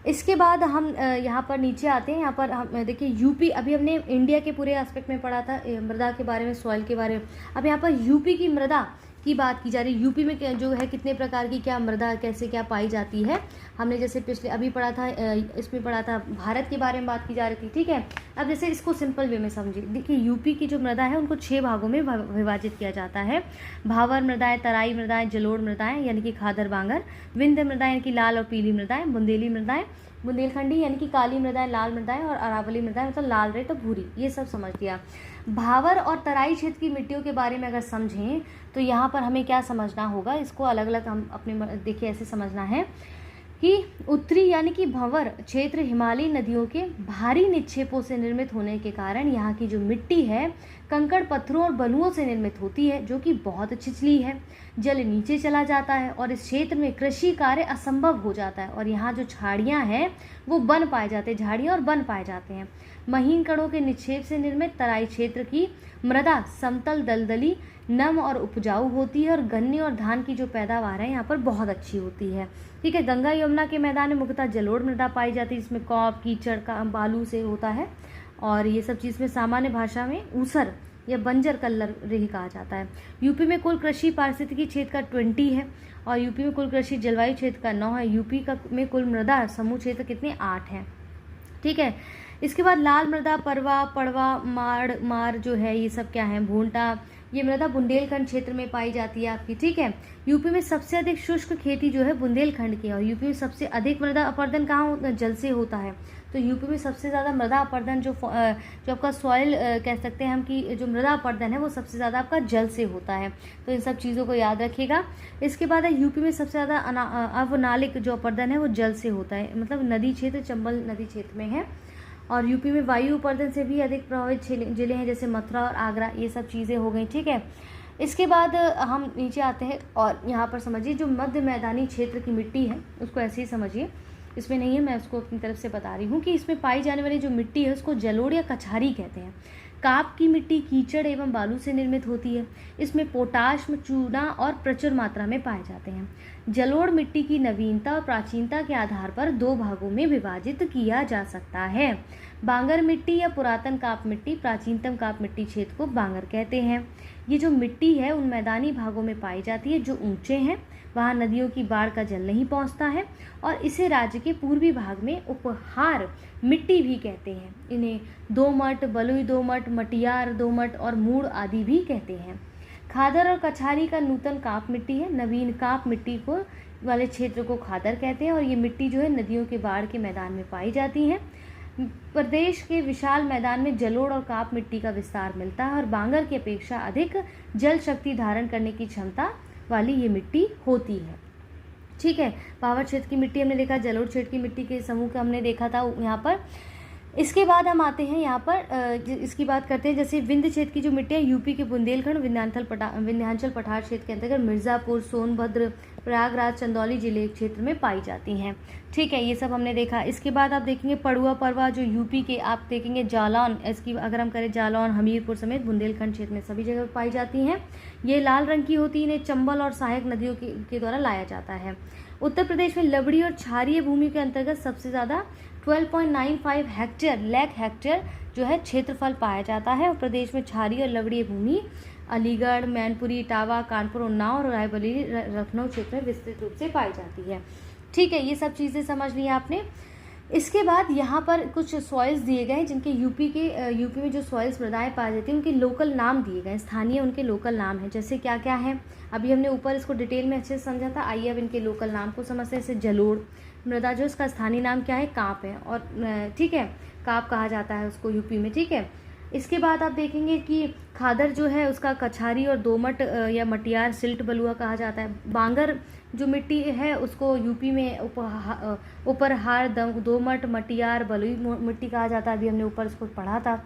इसके बाद हम यहाँ पर नीचे आते हैं। यहाँ पर हम देखिए यूपी, अभी हमने इंडिया के पूरे एस्पेक्ट में पढ़ा था मृदा के बारे में, सॉइल के बारे में। अब यहाँ पर यूपी की मृदा की बात की जा रही है। यूपी में जो है कितने प्रकार की क्या मृदा कैसे क्या पाई जाती है, हमने जैसे पिछले अभी पढ़ा था, इसमें पढ़ा था भारत के बारे में बात की जा रही थी। ठीक है, अब जैसे इसको सिंपल वे में समझिए। देखिए यूपी की जो मृदा है उनको 6 भागों में विभाजित किया जाता है। भावर मृदाएं, तराई मृदाएं, जलोढ़ मृदाएं यानी कि खादर बांगर, विंध्य मृदाएं यानी कि लाल और पीली मृदाएं, बुंदेली मृदाएं, बुंदेलखंडी यानी कि काली मृदाएं, लाल मृदाएं, और अरावली मृदाएं मतलब लाल रेत और भूरी, ये सब समझ लिया। भावर और तराई क्षेत्र की मिट्टियों के बारे में अगर समझें तो यहाँ पर हमें क्या समझना होगा, इसको अलग अलग हम अपने देखिए ऐसे समझना है कि उत्तरी यानी कि भंवर क्षेत्र हिमालयी नदियों के भारी निक्षेपों से निर्मित होने के कारण यहाँ की जो मिट्टी है कंकड़ पत्थरों और बलुओं से निर्मित होती है, जो कि बहुत छिछली है। जल नीचे चला जाता है और इस क्षेत्र में कृषि कार्य असंभव हो जाता है, और यहाँ जो झाड़ियाँ हैं वो बन पाए जाते हैं, झाड़ियाँ और बन पाए जाते हैं। महीन कणों के निक्षेप से निर्मित तराई क्षेत्र की मृदा समतल, दलदली, नम और उपजाऊ होती है, और गन्ने और धान की जो पैदावार है यहाँ पर बहुत अच्छी होती है। ठीक है, गंगा यमुना के मैदान में मुख्यतः जलोढ़ मृदा पाई जाती है, जिसमें कॉप, कीचड़ का बालू से होता है, और ये सब चीज़ में सामान्य भाषा में ऊसर या बंजर कल्लर रेही कहा जाता है। यूपी में कुल कृषि पारिस्थितिकी क्षेत्र का 20 है, और यूपी में कुल कृषि जलवायु क्षेत्र का 9 है। यूपी में कुल मृदा समूह क्षेत्र कितने 8 हैं। ठीक है, इसके बाद लाल मृदा, परवा, पड़वा, मार जो है ये सब क्या है, भोंटा, ये मृदा बुंदेलखंड क्षेत्र में पाई जाती है आपकी, ठीक है। यूपी में सबसे अधिक शुष्क खेती जो है बुंदेलखंड की है, और यूपी में सबसे अधिक मृदा अपरदन कहाँ जल से होता है, तो यूपी में सबसे ज़्यादा मृदा अपरदन जो आपका सॉइल कह सकते हैं हम कि जो मृदा अपरदन है वो सबसे ज़्यादा आपका जल से होता है, तो इन सब चीज़ों को याद रखिएगा। इसके बाद है यूपी में सबसे ज़्यादा अवनालिक जो अपरदन है वो जल से होता है, मतलब नदी क्षेत्र, चंबल नदी क्षेत्र में है। और यूपी में वायु अपरदन से भी अधिक प्रभावित जिले हैं, जैसे मथुरा और आगरा, ये सब चीज़ें हो गई, ठीक है। इसके बाद हम नीचे आते हैं और यहाँ पर समझिए जो मध्य मैदानी क्षेत्र की मिट्टी है उसको ऐसे ही समझिए, इसमें नहीं है, मैं उसको अपनी तरफ से बता रही हूँ कि इसमें पाई जाने वाली जो मिट्टी है उसको जलोढ़ या कछारी कहते हैं। काप की मिट्टी कीचड़ एवं बालू से निर्मित होती है, इसमें पोटाश, चूना और प्रचुर मात्रा में पाए जाते हैं। जलोढ़ मिट्टी की नवीनता और प्राचीनता के आधार पर 2 भागों में विभाजित किया जा सकता है। बांगर मिट्टी या पुरातन काप मिट्टी, प्राचीनतम काप मिट्टी क्षेत्र को बांगर कहते हैं। ये जो मिट्टी है उन मैदानी भागों में पाई जाती है जो ऊंचे हैं, वहाँ नदियों की बाढ़ का जल नहीं पहुँचता है, और इसे राज्य के पूर्वी भाग में उपहार मिट्टी भी कहते हैं। इन्हें दोमट, बलुई दोमट, मटियार दोमट और मूड़ आदि भी कहते हैं। खादर और कछारी का नूतन काप मिट्टी है, नवीन काप मिट्टी को वाले क्षेत्र को खादर कहते हैं, और ये मिट्टी जो है नदियों के बाढ़ के मैदान में पाई जाती है। प्रदेश के विशाल मैदान में जलोढ़ और काप मिट्टी का विस्तार मिलता है, और बांगर की अपेक्षा अधिक जल शक्ति धारण करने की क्षमता वाली ये मिट्टी होती है, ठीक है। पावर क्षेत्र की मिट्टी हमने देखा, जलोढ़ क्षेत्र की मिट्टी के समूह का हमने देखा था यहाँ पर। इसके बाद हम आते हैं यहाँ पर इसकी बात करते हैं, जैसे विंध्य क्षेत्र की जो मिट्टी है यूपी के बुंदेलखंड, विंध्याचल पठार क्षेत्र के अंतर्गत मिर्ज़ापुर, सोनभद्र, प्रयागराज, चंदौली जिले क्षेत्र में पाई जाती हैं, ठीक है। ये सब हमने देखा। इसके बाद आप देखेंगे पड़ुआ, परवा जो यूपी के, आप देखेंगे जालौन, इसकी अगर हम करें जालौन, हमीरपुर समेत बुंदेलखंड क्षेत्र में सभी जगह पाई जाती हैं। ये लाल रंग की होती है, इन्हें चंबल और सहायक नदियों के द्वारा लाया जाता है। उत्तर प्रदेश में लवड़ी और क्षारीय भूमि के अंतर्गत सबसे ज़्यादा 12.95 हेक्टेयर जो है क्षेत्रफल पाया जाता है, और प्रदेश में क्षारीय और लवड़ीय भूमि अलीगढ़, मैनपुरी, इटावा, कानपुर, उन्नाव और रायबरेली, लखनऊ क्षेत्र में विस्तृत रूप से पाई जाती है, ठीक है। ये सब चीज़ें समझ ली आपने। इसके बाद यहाँ पर कुछ सॉइल्स दिए गए हैं जिनके यूपी में जो सॉइल्स मृदाएं पाई जाती हैं उनके लोकल नाम दिए गए हैं, स्थानीय उनके लोकल नाम हैं, जैसे क्या क्या है अभी हमने ऊपर इसको डिटेल में अच्छे से समझा था। आइए अब इनके लोकल नाम को समझते हैं। जैसे जलोढ़ मृदा जो इसका स्थानीय नाम क्या है, काप है, और ठीक है, काप कहा जाता है उसको यूपी में, ठीक है। इसके बाद आप देखेंगे कि खादर जो है उसका कछारी और दोमट या मटियार, सिल्ट, बलुआ कहा जाता है। बांगर जो मिट्टी है उसको यूपी में उपरहार, दोमट, मटियार, बलुई मिट्टी कहा जाता है। अभी हमने ऊपर इसको पढ़ा था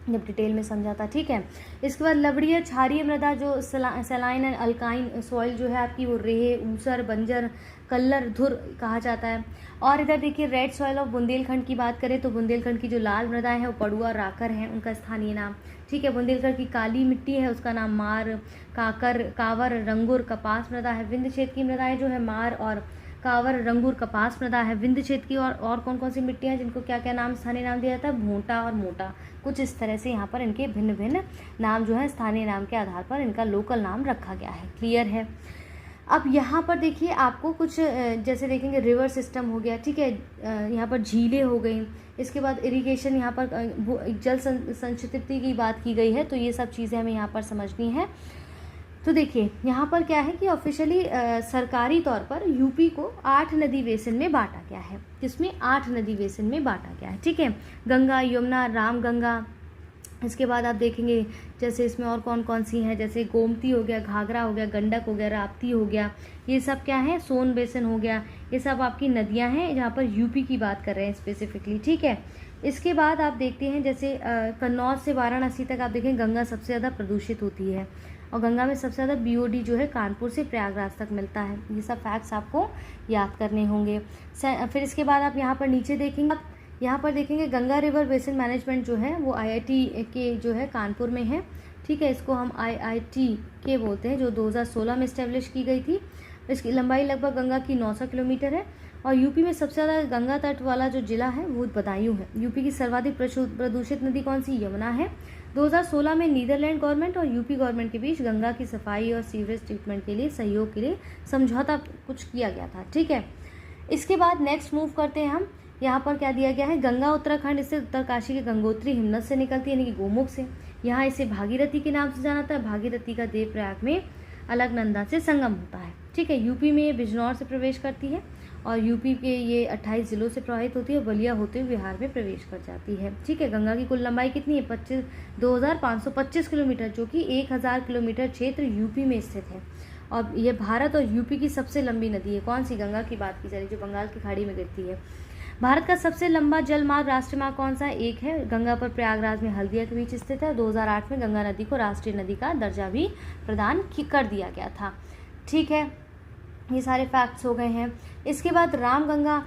जब डिटेल में समझा था, ठीक है। इसके बाद लवड़ीय क्षारीय मृदा जो सलाइन एंड अल्काइन सॉइल जो है आपकी, वो रेह, ऊसर, बंजर, कल्लर, धुर कहा जाता है। और इधर देखिए रेड सॉइल ऑफ बुंदेलखंड की बात करें तो बुंदेलखंड की जो लाल मृदाएं हैं वो पड़ुआ, राकर हैं, उनका स्थानीय नाम, ठीक है। बुंदेलखंड की काली मिट्टी है उसका नाम मार, कावर, रंगुर, कपास मृदा है। विंध्य क्षेत्र की मृदाएं जो है मार और कावर, रंगूर, कपास मृदा है। विंध्य क्षेत्र की और कौन कौन सी मिट्टियाँ हैं जिनको क्या क्या नाम, स्थानीय नाम दिया जाता है, भोंटा और मोटा। कुछ इस तरह से यहाँ पर इनके भिन्न भिन्न नाम जो है स्थानीय नाम के आधार पर इनका लोकल नाम रखा गया है, क्लियर है। अब यहाँ पर देखिए आपको कुछ जैसे देखेंगे रिवर सिस्टम हो गया, ठीक है, यहाँ पर झीलें हो गई। इसके बाद इरिगेशन, यहाँ पर जल संचिति की बात की गई है, तो ये सब चीज़ें हमें यहाँ पर समझनी है। तो देखिए यहाँ पर क्या है कि ऑफिशियली सरकारी तौर पर यूपी को 8 नदी बेसिन में बांटा गया है, जिसमें 8 नदी बेसिन में बांटा गया है, ठीक है। गंगा, यमुना, रामगंगा। इसके बाद आप देखेंगे जैसे इसमें और कौन कौन सी हैं, जैसे गोमती हो गया, घाघरा हो गया, गंडक हो गया, राप्ती हो गया, ये सब क्या है, सोन बेसिन हो गया। ये सब आपकी नदियाँ हैं जहाँ पर यूपी की बात कर रहे हैं स्पेसिफिकली, ठीक है। इसके बाद आप देखते हैं जैसे कन्नौज से वाराणसी तक आप देखें गंगा सबसे ज़्यादा प्रदूषित होती है, और गंगा में सबसे ज़्यादा BOD जो है कानपुर से प्रयागराज तक मिलता है। ये सब फैक्ट्स आपको याद करने होंगे। फिर इसके बाद आप यहाँ पर नीचे देखेंगे, यहाँ पर देखेंगे गंगा रिवर बेसिन मैनेजमेंट जो है वो IIT के जो है कानपुर में है, ठीक है। इसको हम IIT के बोलते हैं, जो 2016 में इस्टेब्लिश की गई थी। इसकी लंबाई लगभग गंगा की 900 किलोमीटर है, और यूपी में सबसे ज़्यादा गंगा तट वाला जो जिला है वो बदायूं है। यूपी की सर्वाधिक प्रदूषित नदी कौन सी, यमुना है। 2016 में नीदरलैंड गवर्नमेंट और यूपी गवर्नमेंट के बीच गंगा की सफाई और सीवरेज ट्रीटमेंट के लिए सहयोग के लिए समझौता कुछ किया गया था, ठीक है। इसके बाद नेक्स्ट मूव करते हैं हम, यहाँ पर क्या दिया गया है, गंगा उत्तराखंड से उत्तरकाशी के गंगोत्री हिमनद से निकलती है, यानी कि गोमुख से। यहाँ इसे भागीरथी के नाम से जाना जाता है। भागीरथी का देवप्रयाग में अलकनंदा से संगम होता है। ठीक है, यूपी में ये बिजनौर से प्रवेश करती है और यूपी के ये 28 जिलों से प्रवाहित होती है और बलिया होते हुए बिहार में प्रवेश कर जाती है। ठीक है, गंगा की कुल लंबाई कितनी है, 25,525 किलोमीटर, जो कि 1000 किलोमीटर क्षेत्र यूपी में स्थित है। और ये भारत और यूपी की सबसे लंबी नदी है। कौन सी, गंगा की बात की जा रही है, जो बंगाल की खाड़ी में गिरती है। भारत का सबसे लंबा जल मार्ग, राष्ट्रीय मार्ग कौन सा है, एक है, गंगा पर प्रयागराज में हल्दिया के बीच स्थित है। 2008 में गंगा नदी को राष्ट्रीय नदी का दर्जा भी प्रदान कर दिया गया था। ठीक है, ये सारे फैक्ट्स हो गए हैं। इसके बाद रामगंगा,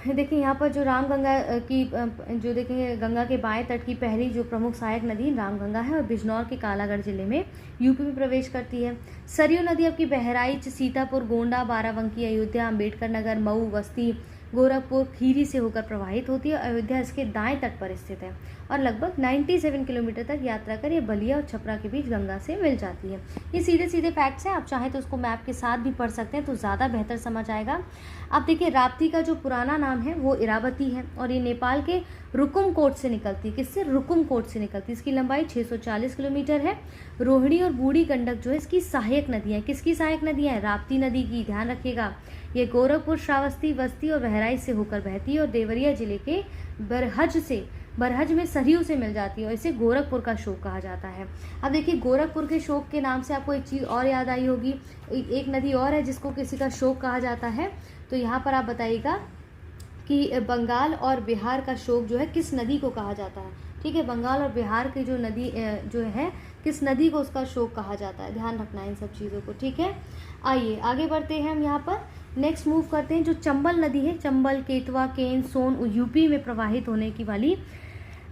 देखिए यहाँ पर जो रामगंगा की जो देखेंगे, गंगा के बाएं तट की पहली जो प्रमुख सहायक नदी रामगंगा है और बिजनौर के कालागढ़ जिले में यूपी में प्रवेश करती है। सरयू नदी आपकी बहराइच, सीतापुर, गोंडा, बाराबंकी, अयोध्या, अम्बेडकर नगर, मऊ, बस्ती, गोरखपुर, खीरी से होकर प्रवाहित होती है। अयोध्या इसके दाएं तट पर स्थित है और लगभग 97 किलोमीटर तक यात्रा कर ये बलिया और छपरा के बीच गंगा से मिल जाती है। ये सीधे सीधे फैक्ट्स हैं, आप चाहें तो उसको मैप के साथ भी पढ़ सकते हैं तो ज़्यादा बेहतर समझ आएगा। अब देखिए, राप्ती का जो पुराना नाम है वो इरावती है और ये नेपाल के रुकुमकोट से निकलती है। किससे, रुकुमकोट से निकलती है। इसकी लंबाई 640 किलोमीटर है। रोहिणी और बूढ़ी गंडक जो है इसकी सहायक नदियाँ। किसकी सहायक नदियाँ हैं, राप्ती नदी की, ध्यान रखिएगा। ये गोरखपुर, श्रावस्ती, बस्ती और बहराइच से होकर बहती है और देवरिया जिले के बरहज में सरयू से मिल जाती है और इसे गोरखपुर का शोक कहा जाता है। अब देखिए, गोरखपुर के शोक के नाम से आपको एक चीज़ और याद आई होगी, एक नदी और है जिसको किसी का शोक कहा जाता है। तो यहाँ पर आप बताइएगा कि बंगाल और बिहार का शोक जो है किस नदी को कहा जाता है। ठीक है, बंगाल और बिहार की जो नदी जो है, किस नदी को उसका शोक कहा जाता है, ध्यान रखना है इन सब चीज़ों को। ठीक है, आइए आगे बढ़ते हैं। हम यहाँ पर नेक्स्ट मूव करते हैं। जो चंबल नदी है, चंबल, केतवा, केन, सोन, यूपी में प्रवाहित होने की वाली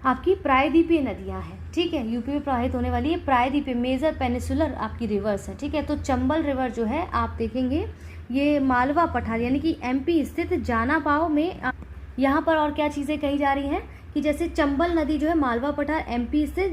आपकी प्रायद्वीपीय नदियां हैं। ठीक है, यूपी में प्रवाहित होने वाली ये प्रायद्वीपीय मेजर पेनिसुलर आपकी रिवर्स है। ठीक है, तो चंबल रिवर जो है आप देखेंगे ये मालवा पठार यानी कि एमपी स्थित जानापाव में, यहाँ पर और क्या चीज़ें कही जा रही हैं कि जैसे चंबल नदी जो है मालवा पठार एमपी स्थित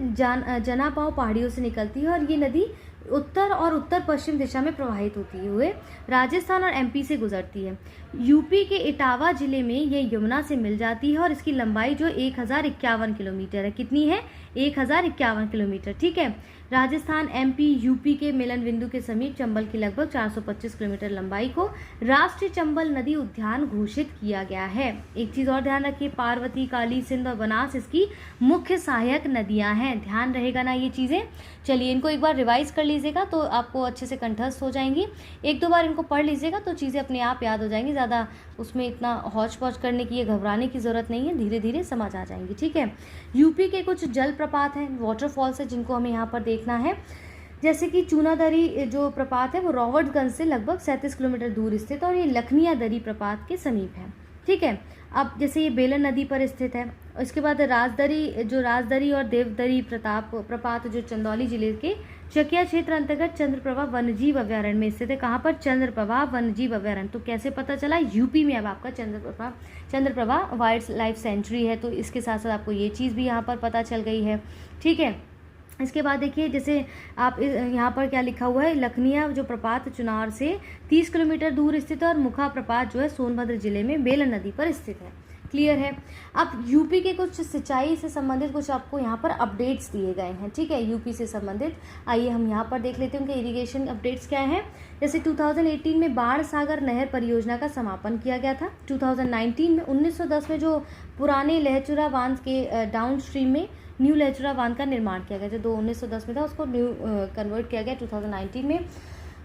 जनापाव पहाड़ियों से निकलती है और ये नदी उत्तर और उत्तर पश्चिम दिशा में प्रवाहित होती हुए राजस्थान और एमपी से गुजरती है। यूपी के इटावा जिले में ये यमुना से मिल जाती है और इसकी लंबाई जो 1051 किलोमीटर है। कितनी है, 1051 किलोमीटर। ठीक है, राजस्थान, एमपी, यूपी के मिलन बिंदु के समीप चंबल की लगभग 425 किलोमीटर लंबाई को राष्ट्रीय चंबल नदी उद्यान घोषित किया गया है। एक चीज और ध्यान रखिए, पार्वती, काली सिंध और बनास इसकी मुख्य सहायक नदियां हैं। ध्यान रहेगा ना ये चीजें। चलिए इनको एक बार रिवाइज कर लीजिएगा तो आपको अच्छे से कंठस्थ हो जाएंगी। एक दो बार इनको पढ़ लीजिएगा तो चीज़ें अपने आप याद हो जाएंगी। ज़्यादा उसमें इतना हौच पौच करने की, घबराने की ज़रूरत नहीं है, धीरे धीरे समझ आ जाएंगी। ठीक है, यूपी के कुछ जलप्रपात हैं, वाटरफॉल्स है जिनको हमें यहाँ पर देखना है। जैसे कि चूनादरी जो प्रपात है वो रॉबर्ट्सगंज से लगभग 37 किलोमीटर दूर स्थित और ये लखनिया दरी प्रपात के समीप है। ठीक है, अब जैसे ये बेलन नदी पर स्थित है। इसके बाद राजदरी और देवदरी प्रपात जो चंदौली जिले के चकिया क्षेत्र अंतर्गत चंद्रप्रभा वन्यजीव अभ्यारण्य में स्थित है। कहाँ पर, चंद्रप्रभा वन्यजीव अभ्यारण्य। तो कैसे पता चला, यूपी में अब आपका चंद्रप्रभा वाइल्ड लाइफ सेंचुरी है। तो इसके साथ साथ आपको ये चीज़ भी यहाँ पर पता चल गई है। ठीक है, इसके बाद देखिए जैसे आप यहाँ पर क्या लिखा हुआ है, लखनिया जो प्रपात चुनार से 30 किलोमीटर दूर स्थित है और मुखा प्रपात जो है सोनभद्र जिले में बेलन नदी पर स्थित है। क्लियर है। अब यूपी के कुछ सिंचाई से संबंधित कुछ आपको यहाँ पर अपडेट्स दिए गए हैं। ठीक है, यूपी से संबंधित आइए हम यहाँ पर देख लेते हैं उनके इरिगेशन अपडेट्स क्या हैं। जैसे 2018 में बाण सागर नहर परियोजना का समापन किया गया था। 2019 में 1910 में जो पुराने लहचुरा बांध के डाउन स्ट्रीम में न्यू लहचुरा बांध का निर्माण किया गया, जो 1910 में था उसको न्यू कन्वर्ट किया गया 2019 में।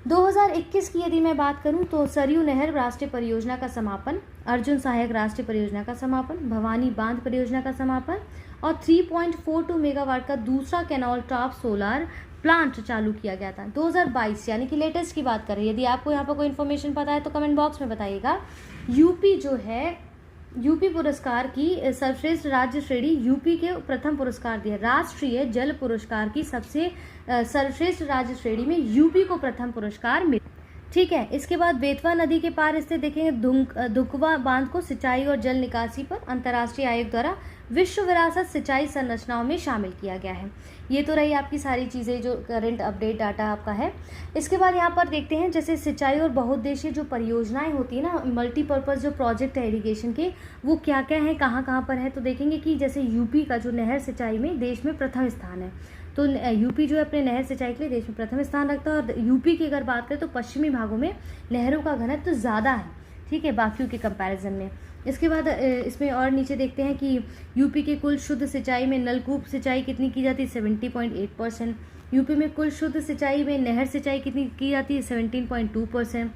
2021 की यदि मैं बात करूं तो सरयू नहर राष्ट्रीय परियोजना का समापन, अर्जुन सहायक राष्ट्रीय परियोजना का समापन, भवानी बांध परियोजना का समापन और 3.42 मेगावाट का दूसरा कैनॉल टॉप सोलर प्लांट चालू किया गया था 2022, यानी कि लेटेस्ट की बात करें। यदि आपको यहाँ पर कोई इन्फॉर्मेशन पता है तो कमेंट बॉक्स में बताइएगा। यूपी जो है, यूपी पुरस्कार की सर्वश्रेष्ठ राज्य श्रेणी यूपी के प्रथम पुरस्कार दिया। राष्ट्रीय जल पुरस्कार की सबसे सर्वश्रेष्ठ राज्य श्रेणी में यूपी को प्रथम पुरस्कार मिला। ठीक है, इसके बाद बेतवा नदी के पार स्थित देखेंगे धुकवा बांध को सिंचाई और जल निकासी पर अंतर्राष्ट्रीय आयोग द्वारा विश्व विरासत सिंचाई संरचनाओं में शामिल किया गया है। ये तो रही आपकी सारी चीज़ें जो करंट अपडेट डाटा आपका है। इसके बाद यहाँ पर देखते हैं जैसे सिंचाई और बहुउद्देशीय जो परियोजनाएं होती है ना, मल्टीपर्पज़ जो प्रोजेक्ट है इरिगेशन के, वो क्या क्या है, कहाँ कहाँ पर है। तो देखेंगे कि जैसे यूपी का जो नहर सिंचाई में देश में प्रथम स्थान है। तो यूपी जो है अपने नहर सिंचाई के लिए देश में प्रथम स्थान रखता है। और यूपी की अगर बात करें तो पश्चिमी भागों में नहरों का घनत्व तो ज़्यादा है, ठीक है, बाकियों के कंपैरिजन में। इसके बाद इसमें और नीचे देखते हैं कि यूपी के कुल शुद्ध सिंचाई में नलकूप सिंचाई कितनी की जाती है, 70.8%। यूपी में कुल शुद्ध सिंचाई में नहर सिंचाई कितनी की जाती है, 17.2%।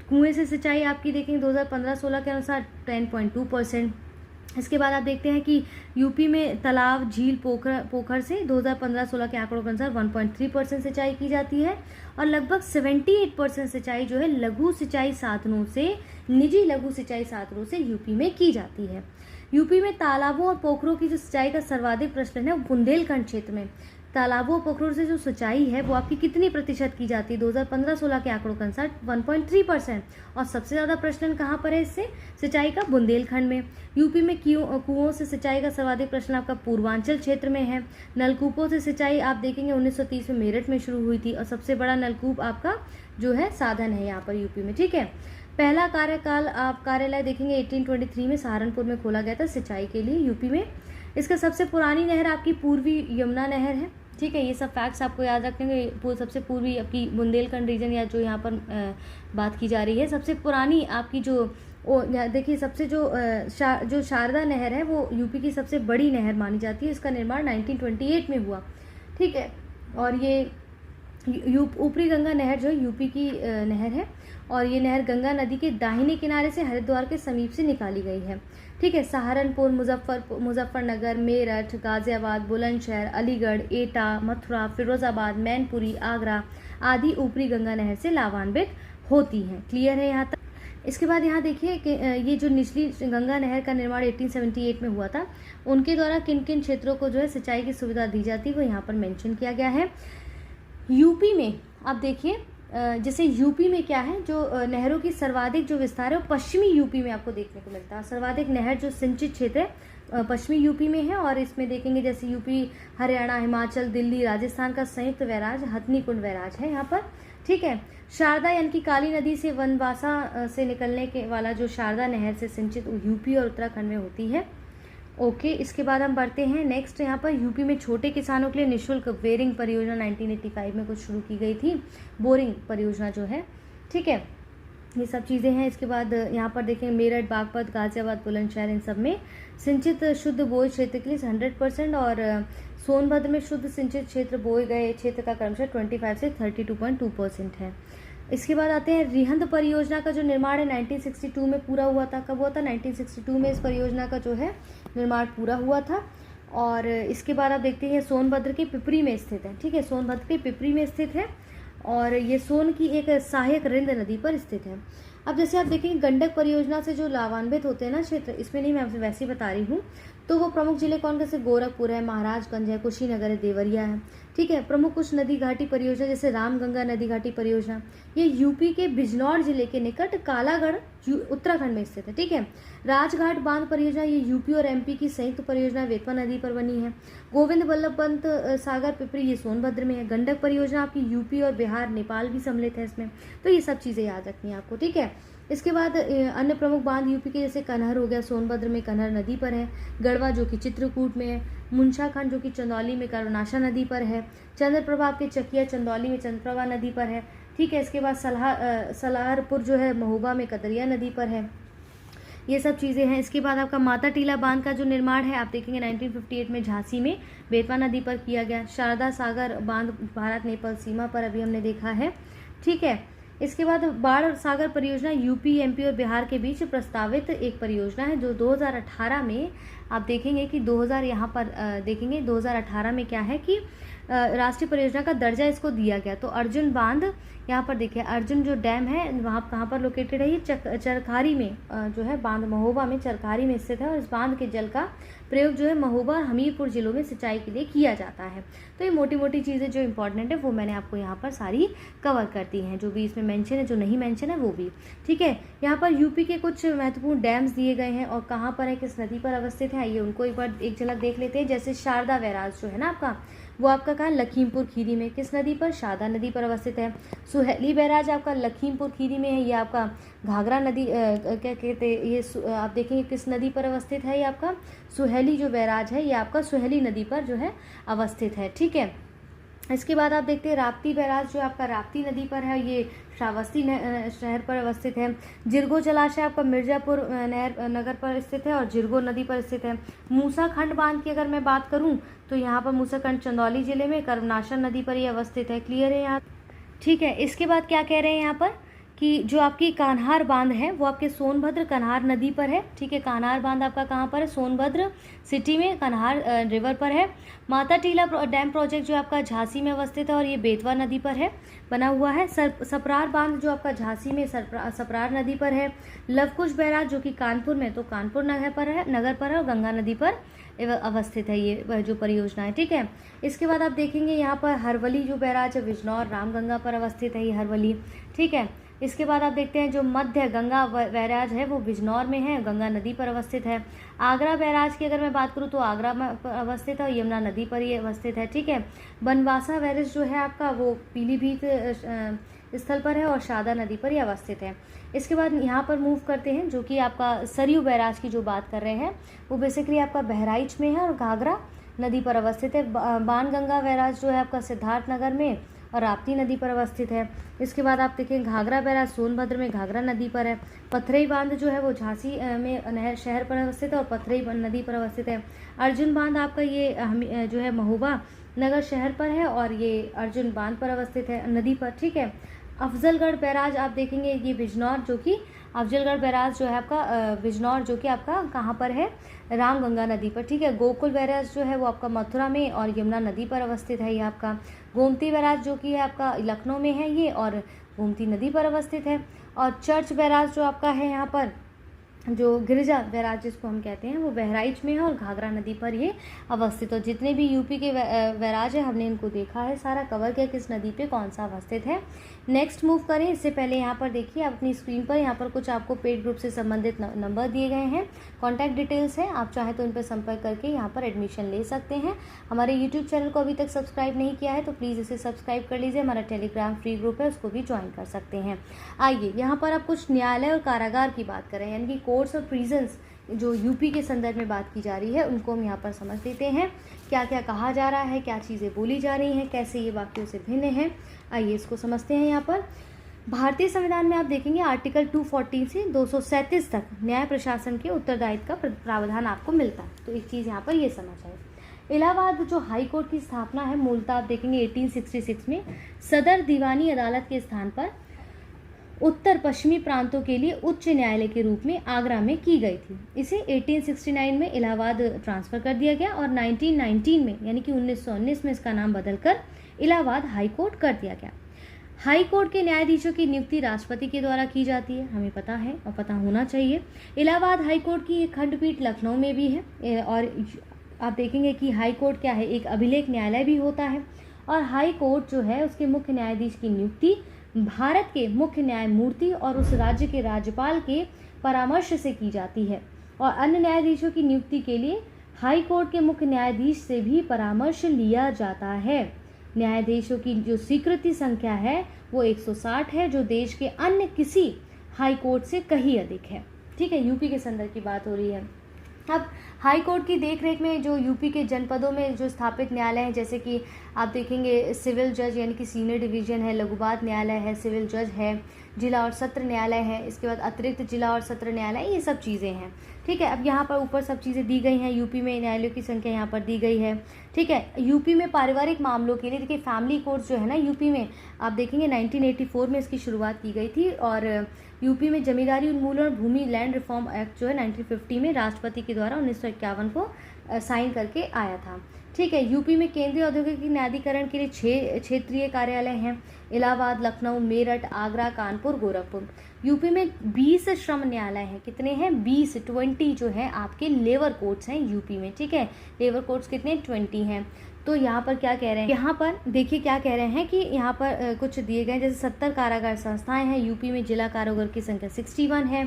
कुएं से सिंचाई आपकी देखेंगे 2015-16 के अनुसार 10.2%। इसके बाद आप देखते हैं कि यूपी में तालाब, झील, पोखर से 2015-16 के आंकड़ों के अनुसार 1.3% सिंचाई की जाती है। और लगभग 78% सिंचाई जो है लघु सिंचाई साधनों से, निजी लघु सिंचाई साधनों से यूपी में की जाती है। यूपी में तालाबों और पोखरों की जो सिंचाई का सर्वाधिक प्रचलन है वो बुंदेलखंड क्षेत्र में। तालाबों और पोखरों से जो सिंचाई है वो आपकी कितनी प्रतिशत की जाती है, 2015-16 के आंकड़ों के अनुसार 1.3%। और सबसे ज़्यादा प्रचलन कहाँ पर है इससे सिंचाई का, बुंदेलखंड में। यूपी में कुओं से सिंचाई का सर्वाधिक प्रचलन आपका पूर्वांचल क्षेत्र में है। नलकूपों से सिंचाई आप देखेंगे 1930 में मेरठ में शुरू हुई थी और सबसे बड़ा नलकूप आपका जो है साधन है यहाँ पर यूपी में, ठीक है। पहला कार्यकाल आप कार्यालय देखेंगे 1823 में सहारनपुर में खोला गया था सिंचाई के लिए यूपी में। इसका सबसे पुरानी नहर आपकी पूर्वी यमुना नहर है, ठीक है। ये सब फैक्ट्स आपको याद रखेंगे। सबसे पूर्वी आपकी बुंदेलखंड रीजन या जो यहाँ पर बात की जा रही है, सबसे पुरानी आपकी जो देखिए सबसे जो शारदा नहर है वो यूपी की सबसे बड़ी नहर मानी जाती है। इसका निर्माण 1928 में हुआ, ठीक है। और ये ऊपरी गंगा नहर जो है यूपी की नहर है और ये नहर गंगा नदी के दाहिने किनारे से हरिद्वार के समीप से निकाली गई है, ठीक है। सहारनपुर, मुजफ्फरनगर, मेरठ, गाजियाबाद, बुलंदशहर, अलीगढ़, एटा, मथुरा, फिरोजाबाद, मैनपुरी, आगरा आदि ऊपरी गंगा नहर से लाभान्वित होती हैं। क्लियर है यहाँ तक। इसके बाद यहाँ देखिए कि ये जो निचली गंगा नहर का निर्माण 1878 में हुआ था, उनके द्वारा किन किन क्षेत्रों को जो है सिंचाई की सुविधा दी जाती है वो यहाँ पर मेंशन किया गया है। यूपी में आप देखिए जैसे यूपी में क्या है, जो नहरों की सर्वाधिक जो विस्तार है वो पश्चिमी यूपी में आपको देखने को मिलता है। सर्वाधिक नहर जो सिंचित क्षेत्र है पश्चिमी यूपी में है। और इसमें देखेंगे जैसे यूपी, हरियाणा, हिमाचल, दिल्ली, राजस्थान का संयुक्त बैराज हथनी कुंड बैराज है यहाँ पर, ठीक है। शारदा यानी कि काली नदी से वनवासा से निकलने के वाला जो शारदा नहर से सिंचित यूपी और उत्तराखंड में होती है। ओके, इसके बाद हम बढ़ते हैं नेक्स्ट। यहाँ पर यूपी में छोटे किसानों के लिए निःशुल्क बोरिंग परियोजना 1985 में कुछ शुरू की गई थी, बोरिंग परियोजना जो है, ठीक है। ये सब चीज़ें हैं। इसके बाद यहाँ पर देखें मेरठ, बागपत, गाजियाबाद, बुलंदशहर, इन सब में सिंचित शुद्ध बोए क्षेत्र के लिए 100% और सोनभद्र में शुद्ध सिंचित क्षेत्र बोए गए क्षेत्र का क्रमशः 25 से 32.2% है। इसके बाद आते हैं रिहंद परियोजना का जो निर्माण है 1962 में पूरा हुआ था। कब हुआ था? 1962 में इस परियोजना का जो है निर्माण पूरा हुआ था। और इसके बाद आप देखते हैं सोनभद्र के पिपरी में स्थित है, ठीक है। सोनभद्र के पिपरी में स्थित है और ये सोन की एक सहायक रिंद नदी पर स्थित है। अब जैसे आप देखेंगे गंडक परियोजना से जो लाभान्वित होते हैं ना क्षेत्र, इसमें नहीं मैं आपसे वैसे ही बता रही हूँ, तो वो प्रमुख जिले कौन कैसे गोरखपुर है, महाराजगंज है, कुशीनगर है, देवरिया है, ठीक है। प्रमुख कुछ नदी घाटी परियोजना जैसे रामगंगा नदी घाटी परियोजना, ये यूपी के बिजनौर जिले के निकट कालागढ़ उत्तराखंड में स्थित है, ठीक है। राजघाट बांध परियोजना ये यूपी और एमपी की संयुक्त परियोजना वेतवा नदी पर बनी है। गोविंद वल्लभ पंत सागर पिपरी ये सोनभद्र में है। गंडक परियोजना आपकी यूपी और बिहार, नेपाल भी सम्मिलित है इसमें। तो ये सब चीज़ें याद रखनी है आपको, ठीक है। इसके बाद अन्य प्रमुख बांध यूपी के जैसे कन्हर हो गया, सोनभद्र में कन्हर नदी पर है। गढ़वा जो कि चित्रकूट में है। मुंशाखंड जो कि चंदौली में कर्नाशा नदी पर है। चंद्रप्रभा आपके चकिया चंदौली में चंद्रप्रभा नदी पर है, ठीक है। इसके बाद सलाहरपुर जो है महोबा में कदरिया नदी पर है। ये सब चीज़ें हैं। इसके बाद आपका माता टीला बांध का जो निर्माण है आप देखेंगे 1958 में झांसी में बेतवा नदी पर किया गया। शारदा सागर बांध भारत नेपाल सीमा पर अभी हमने देखा है, ठीक है। इसके बाद बाढ़ सागर परियोजना यूपी, एमपी और बिहार के बीच प्रस्तावित एक परियोजना है जो 2018 में आप देखेंगे कि 2018 में क्या है कि राष्ट्रीय परियोजना का दर्जा इसको दिया गया। तो अर्जुन बांध यहाँ पर देखिए, अर्जुन जो डैम है वहाँ कहाँ पर लोकेटेड है, ये चरखारी में जो है बांध महोबा में चरखारी में स्थित है। और इस बांध के जल का प्रयोग जो है महोबा और हमीरपुर जिलों में सिंचाई के लिए किया जाता है। तो ये मोटी मोटी चीज़ें जो इंपॉर्टेंट है वो मैंने आपको यहाँ पर सारी कवर कर दी हैं, जो भी इसमें मेंशन है, जो नहीं मेंशन है वो भी, ठीक है। यहाँ पर यूपी के कुछ महत्वपूर्ण डैम्स दिए गए हैं और कहाँ पर है, किस नदी पर अवस्थित है। हैं, आइए उनको एक बार एक झलक देख लेते हैं। जैसे शारदा बैराज जो है ना आपका, वो आपका कहाँ लखीमपुर खीरी में, किस नदी पर, शारदा नदी पर अवस्थित है। सुहेली बैराज आपका लखीमपुर खीरी में है, ये आपका घाघरा नदी क्या कहते हैं ये आप देखेंगे किस नदी पर अवस्थित है, ये आपका सुहेली जो बैराज है ये आपका सुहेली नदी पर जो है अवस्थित है। ठीक है, इसके बाद आप देखते हैं राप्ती बैराज जो आपका राप्ती नदी पर है, ये श्रावस्ती शहर पर अवस्थित है। जिरगो जलाशय आपका मिर्जापुर नगर पर स्थित है और जिरगो नदी पर स्थित है। मूसा खंड बांध की अगर मैं बात करूं तो यहाँ पर मूसा खंड चंदौली जिले में कर्मनाशा नदी पर ये अवस्थित है। क्लियर है यहाँ? ठीक है, इसके बाद क्या कह रहे हैं यहाँ पर कि जो आपकी कान्हार बांध है वो आपके सोनभद्र कन्हार नदी पर है। ठीक है, कान्हार बांध आपका कहाँ पर है, सोनभद्र सिटी में कन्हार रिवर पर है। माता टीला डैम प्रोजेक्ट जो आपका झांसी में अवस्थित है और ये बेतवा नदी पर है बना हुआ है। सपरार बांध जो आपका झांसी में सपरार नदी पर है। लवकुश बैराज जो कि कानपुर में तो कानपुर नगर पर है और गंगा नदी पर अवस्थित है ये जो परियोजना है। ठीक है, इसके बाद आप देखेंगे यहाँ पर हरवली जो बैराज है बिजनौर रामगंगा पर अवस्थित है ये हरवली। ठीक है, इसके बाद आप देखते हैं जो मध्य गंगा बैराज है वो बिजनौर में है, गंगा नदी पर अवस्थित है। आगरा बैराज की अगर मैं बात करूँ तो आगरा में अवस्थित है और यमुना नदी पर ये अवस्थित है। ठीक है, बनवासा बैराज जो है आपका वो पीलीभीत स्थल पर है और शारदा नदी पर ये अवस्थित है। इसके बाद यहाँ पर मूव करते हैं जो कि आपका सरयू बैराज की जो बात कर रहे हैं वो बेसिकली आपका बहराइच में है और घाघरा नदी पर अवस्थित है। बाणगंगा बैराज जो है आपका सिद्धार्थनगर में और राप्ती नदी पर अवस्थित है। इसके बाद आप देखें घाघरा बैराज सोनभद्र में घाघरा नदी पर है। पथरई बांध जो है वो झांसी में नहर शहर पर अवस्थित है और पथरई नदी पर अवस्थित है। अर्जुन बांध आपका ये जो है महोबा नगर शहर पर है और ये अर्जुन बांध पर अवस्थित है नदी पर। ठीक है, अफजलगढ़ बैराज आप देखेंगे ये बिजनौर जो कि अफजलगढ़ बैराज जो है आपका बिजनौर जो कि आपका कहाँ पर है, रामगंगा नदी पर। ठीक है, गोकुल बैराज जो है वो आपका मथुरा में और यमुना नदी पर अवस्थित है ये आपका। गोमती बैराज जो कि है आपका लखनऊ में है ये और गोमती नदी पर अवस्थित है। और चर्च बैराज जो आपका है यहाँ पर जो गिरिजा बैराज जिसको हम कहते हैं वो बहराइच में है और घाघरा नदी पर ये अवस्थित। और जितने भी यूपी के बैराज है हमने इनको देखा है, सारा कवर किया किस नदी पे कौन सा अवस्थित है। नेक्स्ट मूव करें, इससे पहले यहाँ पर देखिए अपनी स्क्रीन पर यहाँ पर कुछ आपको पेड ग्रुप से संबंधित नंबर दिए गए हैं, कॉन्टैक्ट डिटेल्स हैं, आप चाहें तो उन पर संपर्क करके यहाँ पर एडमिशन ले सकते हैं। हमारे यूट्यूब चैनल को अभी तक सब्सक्राइब नहीं किया है तो प्लीज़ इसे सब्सक्राइब कर लीजिए। हमारा टेलीग्राम फ्री ग्रुप है उसको भी ज्वाइन कर सकते हैं। आइए यहाँ पर आप कुछ न्यायालय और कारागार की बात करें, यानी कि कोर्ट्स और प्रिजन्स जो यूपी के संदर्भ में बात की जा रही है उनको हम यहाँ पर समझ लेते हैं। क्या क्या कहा जा रहा है, क्या चीज़ें बोली जा रही हैं, कैसे ये वाक्यों से भिन्न है, आइए इसको समझते हैं। यहाँ पर भारतीय संविधान में आप देखेंगे आर्टिकल 240 से 237 तक न्याय प्रशासन के उत्तरदायित्व का प्रावधान आपको मिलता है। तो एक चीज़ यहाँ पर ये समझ आए। इलाहाबाद जो हाई कोर्ट की स्थापना है मूलतः आप देखेंगे 1866 में सदर दीवानी अदालत के स्थान पर उत्तर पश्चिमी प्रांतों के लिए उच्च न्यायालय के रूप में आगरा में की गई थी। इसे 1869 में इलाहाबाद ट्रांसफ़र कर दिया गया और 1919 में यानी कि 1919 में इसका नाम बदलकर इलाहाबाद हाई कोर्ट कर दिया गया। हाई कोर्ट के न्यायाधीशों की नियुक्ति राष्ट्रपति के द्वारा की जाती है, हमें पता है और पता होना चाहिए। इलाहाबाद हाई कोर्ट की एक खंडपीठ लखनऊ में भी है और आप देखेंगे कि हाई कोर्ट क्या है, एक अभिलेख न्यायालय भी होता है। और हाई कोर्ट जो है उसके मुख्य न्यायाधीश की नियुक्ति भारत के मुख्य न्यायमूर्ति और उस राज्य के राज्यपाल के परामर्श से की जाती है। और अन्य न्यायाधीशों की नियुक्ति के लिए हाई कोर्ट के मुख्य न्यायाधीश से भी परामर्श लिया जाता है। न्यायाधीशों की जो स्वीकृति संख्या है वो 160 है, जो देश के अन्य किसी हाई कोर्ट से कहीं अधिक है। ठीक है, यूपी के संदर्भ की बात हो रही है। अब हाई कोर्ट की देखरेख में जो यूपी के जनपदों में जो स्थापित न्यायालय हैं, जैसे कि आप देखेंगे सिविल जज यानी कि सीनियर डिवीजन है, लघुवाद न्यायालय है, सिविल जज है, जिला और सत्र न्यायालय है, इसके बाद अतिरिक्त जिला और सत्र न्यायालय, ये सब चीज़ें हैं। ठीक है, अब यहाँ पर ऊपर सब चीज़ें दी गई हैं। यूपी में न्यायालयों की संख्या यहाँ पर दी गई है। ठीक है, यूपी में पारिवारिक मामलों के लिए देखिए फैमिली कोर्ट जो है ना यूपी में आप देखेंगे 1984 में इसकी शुरुआत की गई थी। और यूपी में जमींदारी उन्मूलन और भूमि लैंड रिफॉर्म एक्ट जो है 1950 में राष्ट्रपति के द्वारा 1951 को साइन करके आया था। ठीक है, यूपी में केंद्रीय औद्योगिक न्यायाधिकरण के लिए 6 क्षेत्रीय कार्यालय हैं, इलाहाबाद, लखनऊ, मेरठ, आगरा, कानपुर, गोरखपुर। यूपी में 20 श्रम न्यायालय हैं। कितने हैं? 20 जो है आपके लेबर कोर्ट्स हैं यूपी में। ठीक है, लेबर कोर्ट्स कितने? 20 हैं। तो यहाँ पर क्या कह रहे हैं, यहाँ पर देखिए क्या कह रहे हैं कि यहाँ पर कुछ दिए गए, जैसे 70 कारागार संस्थाएं हैं यूपी में, जिला कारागार की संख्या 61 है।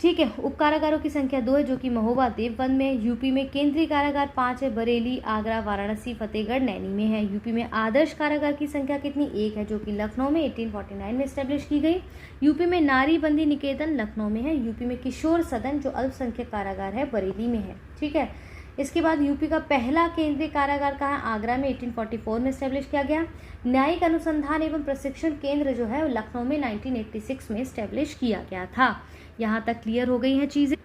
ठीक है। उप कारागारों की संख्या 2 है जो कि महोबा देवबंद में है। यूपी में केंद्रीय कारागार 5 है, बरेली, आगरा, वाराणसी, फतेहगढ़, नैनी में है। यूपी में आदर्श कारागार की संख्या कितनी? 1 है जो कि लखनऊ में 1849 में एस्टेब्लिश की गई। यूपी में नारी बंदी निकेतन लखनऊ में है। यूपी में किशोर सदन जो अल्पसंख्यक कारागार है बरेली में है। ठीक है। इसके बाद यूपी का पहला केंद्रीय कारागार कहाँ है? आगरा में 1844 में एस्टेब्लिश किया गया। न्यायिक अनुसंधान एवं प्रशिक्षण केंद्र जो है वो लखनऊ में 1986 में एस्टेब्लिश किया गया था। यहाँ तक क्लियर हो गई हैं चीज़ें।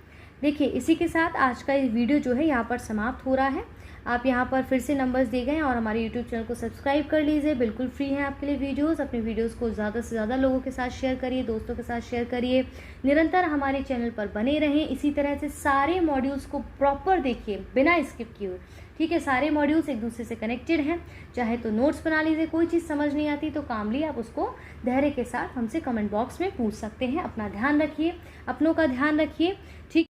देखिए, इसी के साथ आज का ये वीडियो जो है यहाँ पर समाप्त हो रहा है। आप यहाँ पर फिर से नंबर्स दिए गए हैं और हमारे यूट्यूब चैनल को सब्सक्राइब कर लीजिए। बिल्कुल फ्री है आपके लिए वीडियोस। अपने वीडियोस को ज़्यादा से ज़्यादा लोगों के साथ शेयर करिए, दोस्तों के साथ शेयर करिए। निरंतर हमारे चैनल पर बने रहें। इसी तरह से सारे मॉड्यूल्स को प्रॉपर देखिए बिना स्किप किए। ठीक है, सारे मॉड्यूल्स एक दूसरे से कनेक्टेड हैं। चाहे तो नोट्स बना लीजिए, कोई चीज़ समझ नहीं आती तो कामली आप उसको धैर्य के साथ हमसे कमेंट बॉक्स में पूछ सकते हैं। अपना ध्यान रखिए, अपनों का ध्यान रखिए। ठीक।